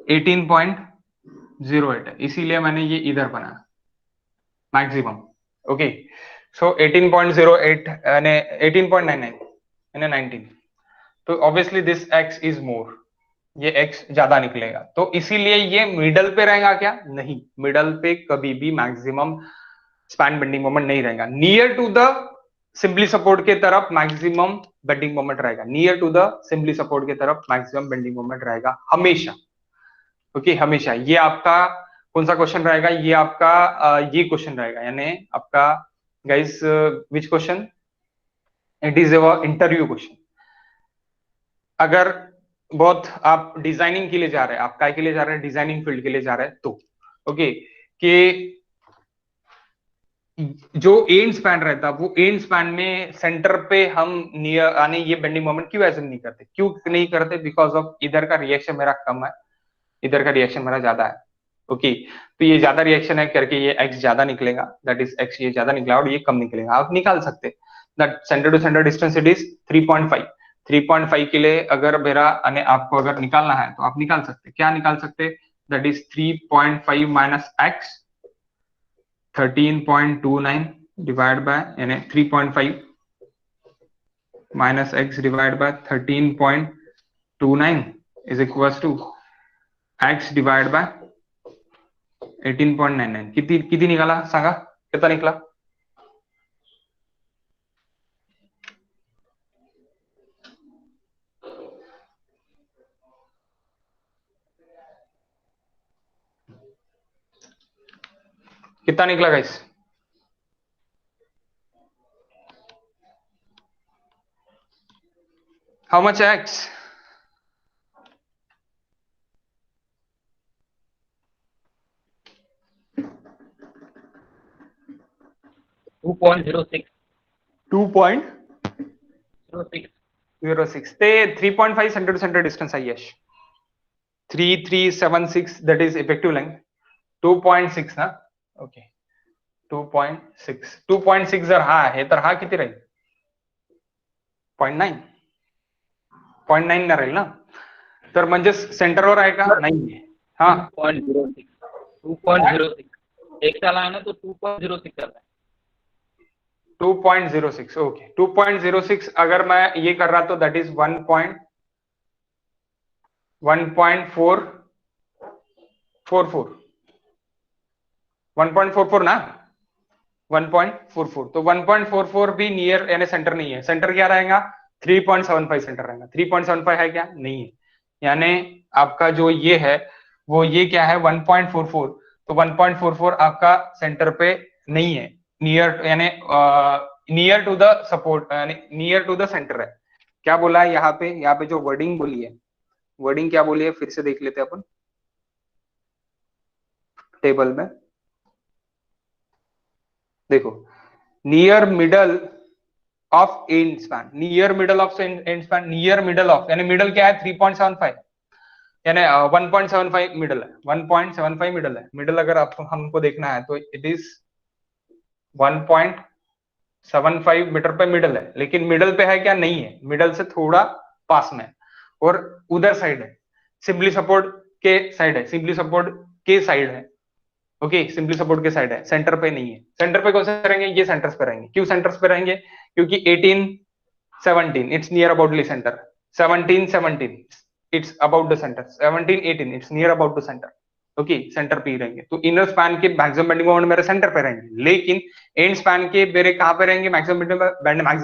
18.08 है, इसीलिए मैंने ये इधर बनाया मैक्सिमम। ओके, सो 18.08 यानी 18.99 यानी 19, तो obviously this x is more, ये x ज्यादा निकलेगा, तो इसीलिए ये मिडल पे रहेगा क्या? नहीं, मिडल पे कभी भी मैक्सिमम स्पैन बेंडिंग मोमेंट नहीं रहेगा। Near to the simply support के तरफ मैक्सिमम बेंडिंग मोमेंट रहेगा, near to the simply support के तरफ मैक्सिमम बेंडिंग मोमेंट रहेगा हमेशा। ओके, हमेशा। ये आपका कौन सा क्वेश्चन रहेगा? ये आपका ये क्वेश्चन रहेगा, यानी आपका guys which question? It is a interview question. अगर बहुत आप डिजाइनिंग के लिए जा रहे हैं, आप काय के लिए जा रहे हैं? डिजाइनिंग फील्ड के लिए जा रहे हैं, तो ओके कि जो एंड स्पैन रहता है वो एंड स्पैन में सेंटर पे हम नियर यानी ये बेंडिंग मोमेंट क्यों ऐसे नहीं करते? क्यों नहीं करते? बिकॉज ऑफ इधर का रिएक्शन मेरा कम है, इधर का रिएक्शन मेरा ज्यादा है। ओके, तो ये ज्यादा रिएक्शन है करके ये x ज्यादा निकलेगा, दैट इज x ये ज्यादा निकला और ये कम निकलेगा। आप निकाल सकते that centre to centre distance it is 3.5। 3.5 के लिए अगर मेरा यानी आपको अगर निकालना है तो आप निकाल सकते, क्या निकाल सकते? That is 3.5 minus x 13.29 divide by यानी 3.5 minus x divide by 13.29 is equals to x divide by 18.99। किती निकाला सांगा? कितना निकला? कितना निकला गाइस? How much x? 2.06. 2.06 ते 3.5 सेंटर टू सेंटर डिस्टेंस है यश। 3376 दैट इज इफेक्टिव लेंथ 2.6 ना। ओके, 2.6 2.6 जर हा आहे तर हा किती राहील 0.9 0.9 ना राहील ना, तर म्हणजे सेंटरवर आहे का नाही हा 2.06 2.06 एक साल आहे ना तो 2.06 आला है 2.06 ओके 2.06 अगर मैं ये कर रहा तो दैट इज 1.44 ना 1.44 तो 1.44 भी नियर यानी सेंटर नहीं है, सेंटर क्या रहेगा 3.75 सेंटर रहेगा, 3.75 है क्या नहीं है, यानी आपका जो ये है वो ये क्या है 1.44, तो 1.44 आपका सेंटर पे नहीं है, नियर यानी नियर टू द सपोर्ट यानी नियर टू द सेंटर है। क्या बोला है यहाँ पे जो वर्डिंग बोली है, वर्डिंग क्या बोली है फिर से देख लेते हैं अपन टेबल में, देखो near middle of end span, near middle of end span, near middle of यानी मिडल क्या है 3.75 यानी 1.75 मिडल है, 1.75 मिडल है, मिडल अगर आपको हमको देखना है तो इट इज 1.75 मीटर पे मिडल है, लेकिन मिडल पे है क्या नहीं है, मिडल से थोड़ा पास में है और उधर साइड है, सिंपली सपोर्ट के साइड है, सिंपली सपोर्ट के साइड है, ओके सिंपली सपोर्ट के साइड है, सेंटर पे नहीं है, सेंटर पे कौन से रहेंगे ये सेंटर्स पे रहेंगे, क्यों सेंटर्स पे रहेंगे क्योंकि 18 17 it's near aboutly centre, 17 17 it's about the centre, 17 18 it's near about the centre, okay centre पे ही रहेंगे, तो इनर स्पैन के मैक्सिमम बेंडिंग मोमेंट मेरे सेंटर पे रहेंगे, लेकिन एंड स्पैन के मेरे कहां पे रहेंगे maximum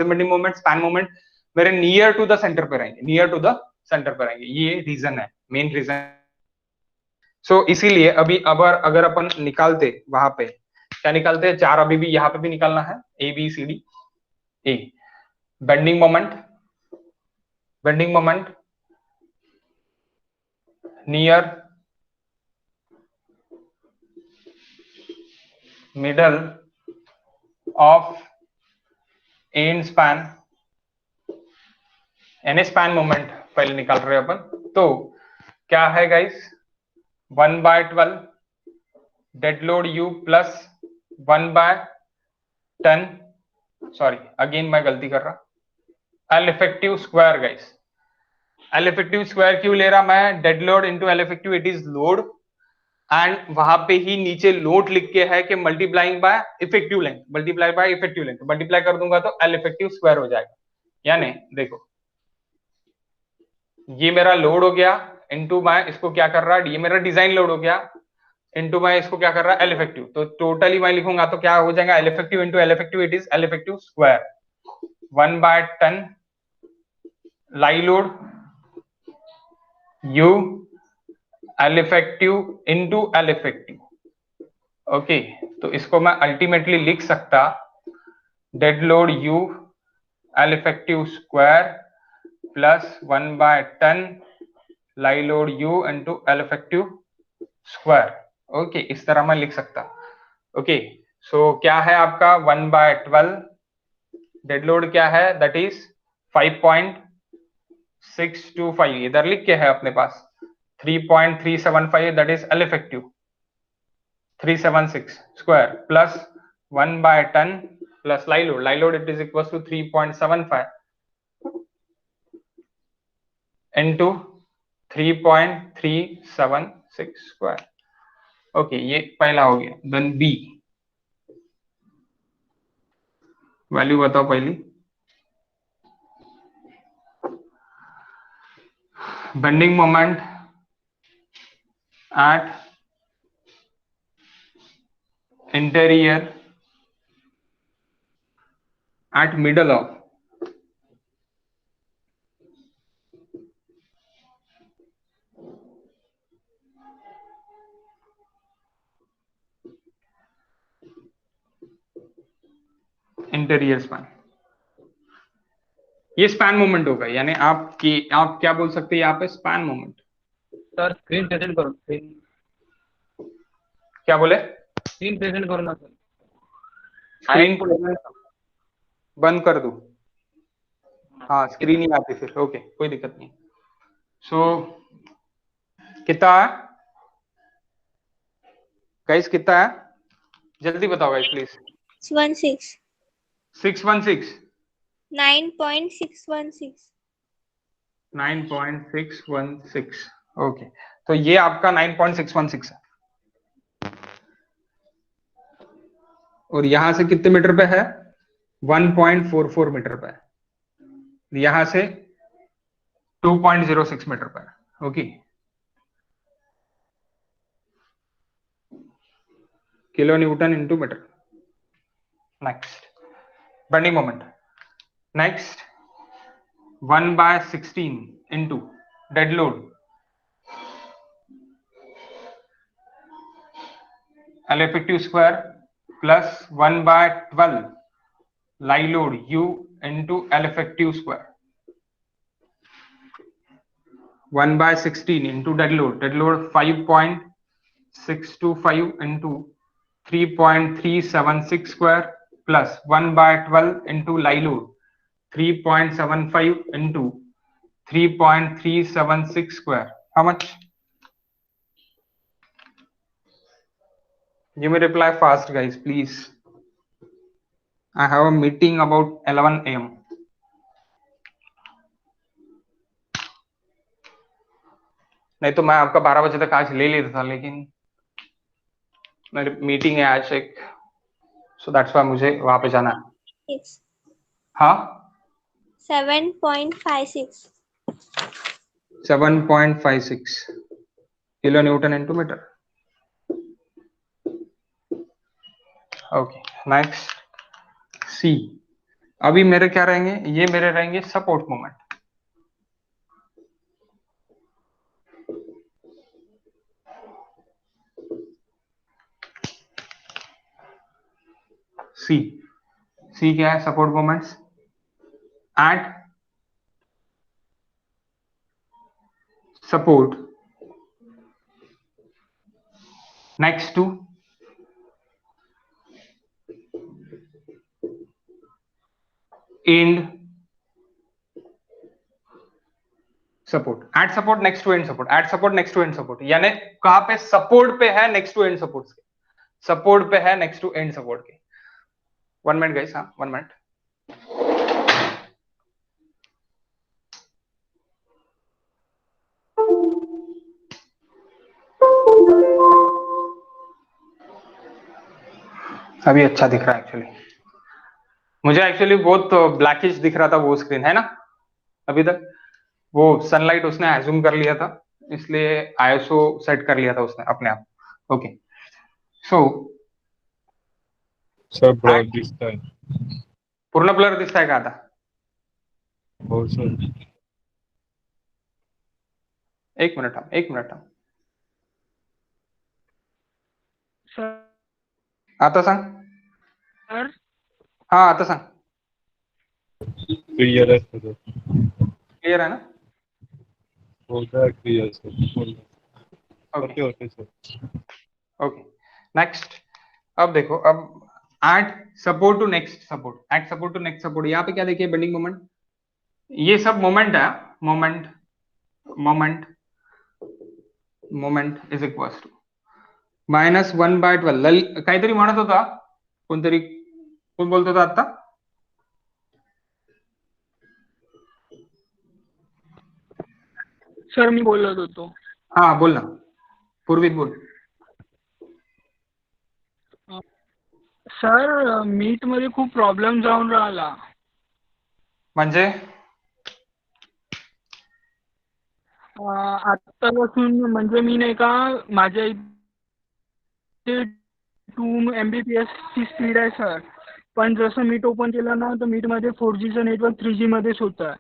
bending moment span moment मेरे नियर टू द सेंटर पे रहेंगे, नियर टू द सेंटर पे रहेंगे, ये रीजन है मेन रीजन। सो इसीलिए अभी अगर अपन निकालते वहां पे क्या निकालते हैं, चार अभी भी यहाँ पे भी निकालना है A B C D, A bending moment near middle of end span यानी स्पैन मोमेंट पहले निकाल रहे हैं अपन, तो क्या है guys 1/12 dead load U plus 1/10, sorry again मैं गलती कर रहा, L effective square guys, L effective square क्यों ले रहा मैं, dead load into L effective it is load and वहां पे ही नीचे लोड लिख के है कि multiplying by effective length, multiply by effective length, multiply कर दूंगा तो एल इफेक्टिव स्क्वायर हो जाएगा, यानी देखो ये मेरा लोड हो गया इनटू मैं इसको क्या कर रहा है, ये मेरा डिजाइन लोड हो गया इनटू मैं इसको क्या कर रहा है एल इफेक्टिव, तो टोटली मैं लिखूंगा तो क्या हो जाएगा L effective into L effective it is L effective square 1/10 lie load U L effective into L effective, okay तो इसको मैं अल्टीमेटली लिख सकता dead load U L effective square plus 1/10 lie load you into L effective square, okay इस तरह मैं लिख सकता, ओके सो क्या है आपका 1/12 डेड लोड क्या है दैट इज 5.625 इधर लिख के है अपने पास, 3.375 that is L effective 376 square plus 1/10 plus live load it is equal to 3.75 into 3.376 square, okay ये पहला हो गया, देन बी वैल्यू बताओ पहली, bending moment at interior at middle of interior span, ये स्पैन मोमेंट होगा, यानी आप क्या बोल सकते हैं यहाँ पे span moment, sir screen present करो, स्क्रीन क्या बोले प्रेजेंट करो ना सर, स्क्रीन बंद कर दूं, हाँ स्क्रीन ही आती फिर, ओके कोई दिक्कत नहीं, सो कितना है गाइस कितना है जल्दी बताओ गाइस प्लीज। 16. 616 9.616. 9.616 ओके, तो ये आपका 9.616 है। और यहां से कितने मीटर पे है? 1.44 मीटर पे है। यहां से 2.06 मीटर पे है। Okay, kilo newton into metre. Next bending moment. Next 1/16 into dead load, L effective square plus 1/12 lie load U into L effective square. 1/16 into dead load 5.625 into 3.376 square plus 1/12 into lie load 3.75 into 3.376 square. How much? Give me reply fast, guys, please. I have a meeting about 11 a.m. नहीं तो मैं आपका 12 बजे तक आज ले लेता था, लेकिन मेरी मीटिंग है आज एक, सो दैट्स व्हाई मुझे वहां पे जाना है। 6. हाँ 7.56. 7.56 kilo newton into metre. Okay, next C. अभी मेरे क्या रहेंगे? ये मेरे रहेंगे सपोर्ट मोमेंट। सी, सी क्या है? Support moments at support next to end support, at support next to end support, at support next to end support. यानी कहां पे सपोर्ट पे है? नेक्स्ट टू एंड सपोर्ट के, सपोर्ट पे है नेक्स्ट टू एंड सपोर्ट के। 1 मिनट गाइस, हाँ 1 मिनट। अभी अच्छा दिख रहा है एक्चुअली, मुझे एक्चुअली बहुत ब्लैकिश दिख रहा था वो स्क्रीन, है ना? अभी तक वो सनलाइट उसने एज्यूम कर लिया था, इसलिए आईएसओ सेट कर लिया था उसने अपने आप। ओके, सो सर ब्लर दिसता है। पूर्ण ब्लर दिसताय का आता? हो सर। एक मिनिट थांब, एक मिनिट थांब। आता सांग। सर हा आता सांग। क्लियर है सर। क्लियर है ना? होता है clear sir. Okay okay sir. Okay, next. अब देखो, अब at support to next support, at support to next support, यहाँ पे क्या देखिए? Bending moment. ये सब मोमेंट है, moment moment moment is equal to -1/12। काहीतरी म्हणत होता कोणतरी, कोण बोलत होता आता? सर मी बोलत होतो। हा बोल ना, पूर्वीत बोल। सर मीट मध्ये खूप प्रॉब्लेम जाऊन राहिला। म्हणजे आत्तापासून म्हणजे मी नाही का, माझ्या इथे 2 MBPS ची स्पीड आहे सर, पण जसं मीट ओपन केलं ना तर मीट मध्ये 4G चं नेटवर्क 3G मध्येच होतं।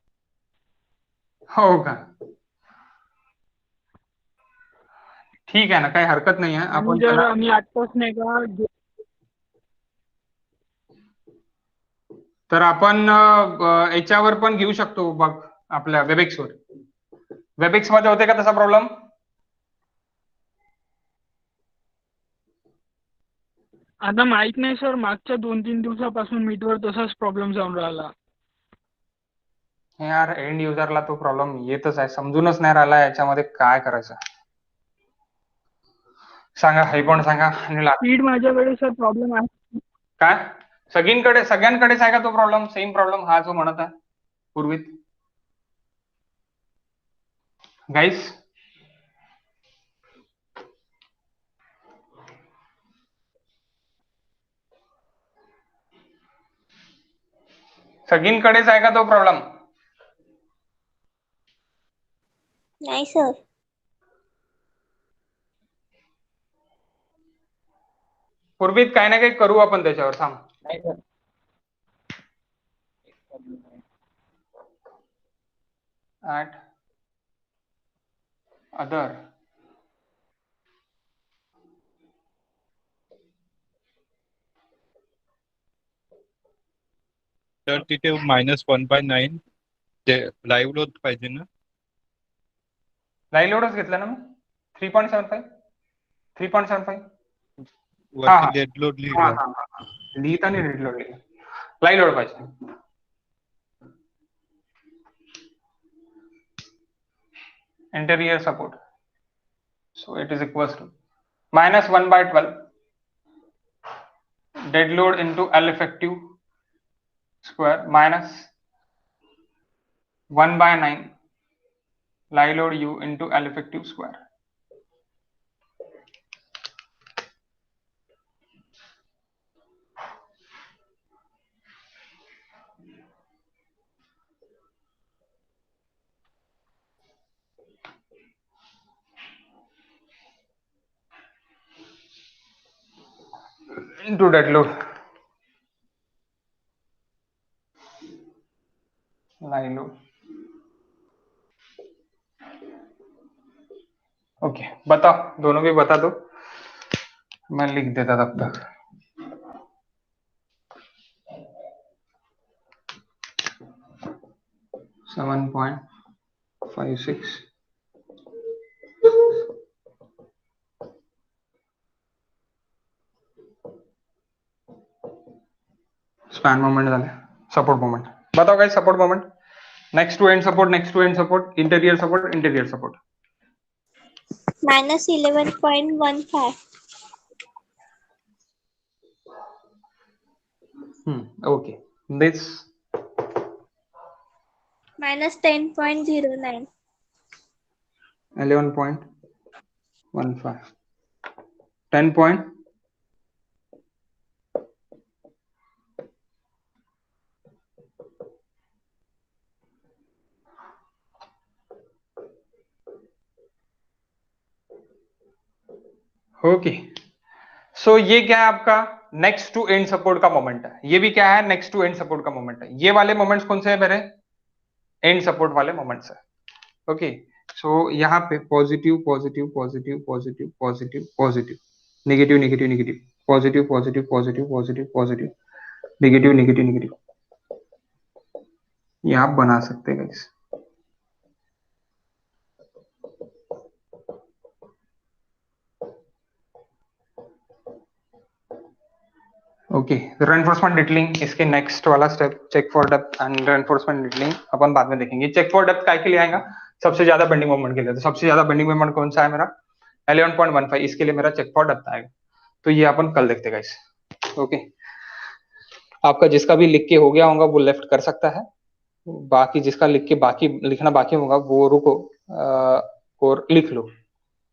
हो का? ठीक आहे ना, काही हरकत नाही आहे, आणि आपण जर त्याला मी आत्ताच नाही का तर आपण याच्यावर पण घेऊ शकतो बघ, आपल्या वेबएक्स वर। वेबएक्स मध्ये होते का तसा प्रॉब्लेम? आता माहित नाही सर, मागच्या 2-3 दिवसापासून मीटवर तसाच प्रॉब्लेम जाऊन राहिला। यार एंड युजरला तो प्रॉब्लेम येतच आहे, समजूनच नाही राहिला याच्यामध्ये काय करायचं। सांगा हायपॉइंट सांगा आणि स्पीड माझ्याकडे सर प्रॉब्लेम आहे. काय सगळ्यांकडेच आहे का तो प्रॉब्लेम, सेम प्रॉब्लेम हा जो म्हणत आहे पूर्वीत गाईस? सगळींकडेच आहे का तो प्रॉब्लेम? नाही सर. पूर्वीत काही ना काही करू आपण त्याच्यावर, थांब. नाही सर. ऍट अदर तर तिथे -1/9 ते लाईव्ह लोड पाहिजे ना. लाईव्ह लोडच घेतला ना मी 3.75 3.75 वरती डेड लोड लिहिला. लिहिता नाही डेड लोड लिहिला, लाईव्ह लोड पाहिजे. Interior support, so it is equals to -1/12 dead load into L effective square minus 1/9 live load U into L effective square. Into dead load live load. Okay बताओ, दोनों भी बता दो, मैं लिख देता तब तक. $7.56 स्पॅन मोमेंट झाले. सपोर्ट मोमेंट बताओ काय support moment. Next to end support, next to end support, interior support, interior support. -11.15. Okay, this -10.09. 11.15 10 point okay. So ये क्या है आपका नेक्स्ट टू एंड सपोर्ट का मोमेंट है. ये भी क्या है नेक्स्ट टू एंड सपोर्ट का मोमेंट है. ये वाले मोमेंट्स कौन से हैं मेरे? एंड सपोर्ट वाले मोमेंट्स है. ओके, सो यहाँ पे positive positive positive positive positive positive negative negative negative positive positive positive positive positive negative negative negative, ये आप बना सकते हैं गाइस. ओके, रेनफोर्समेंट डिटलिंग इसके नेक्स्ट वाला step, check for depth and reinforcement detailing अपन बाद में देखेंगे. चेक फॉर डेप्थ काय के लिए आएगा? सबसे ज्यादा बेंडिंग मोमेंट के लिए. तो सबसे ज्यादा बेंडिंग मोमेंट कौन सा है मेरा? 11.15. इसके लिए मेरा चेक फॉर डेप्थ आएगा. तो ये अपन कल देखते हैं गाइस. ओके, आपका जिसका भी लिख के हो गया होगा वो लेफ्ट कर सकता है, बाकी जिसका लिखना बाकी होगा वो रुको और लिख लो.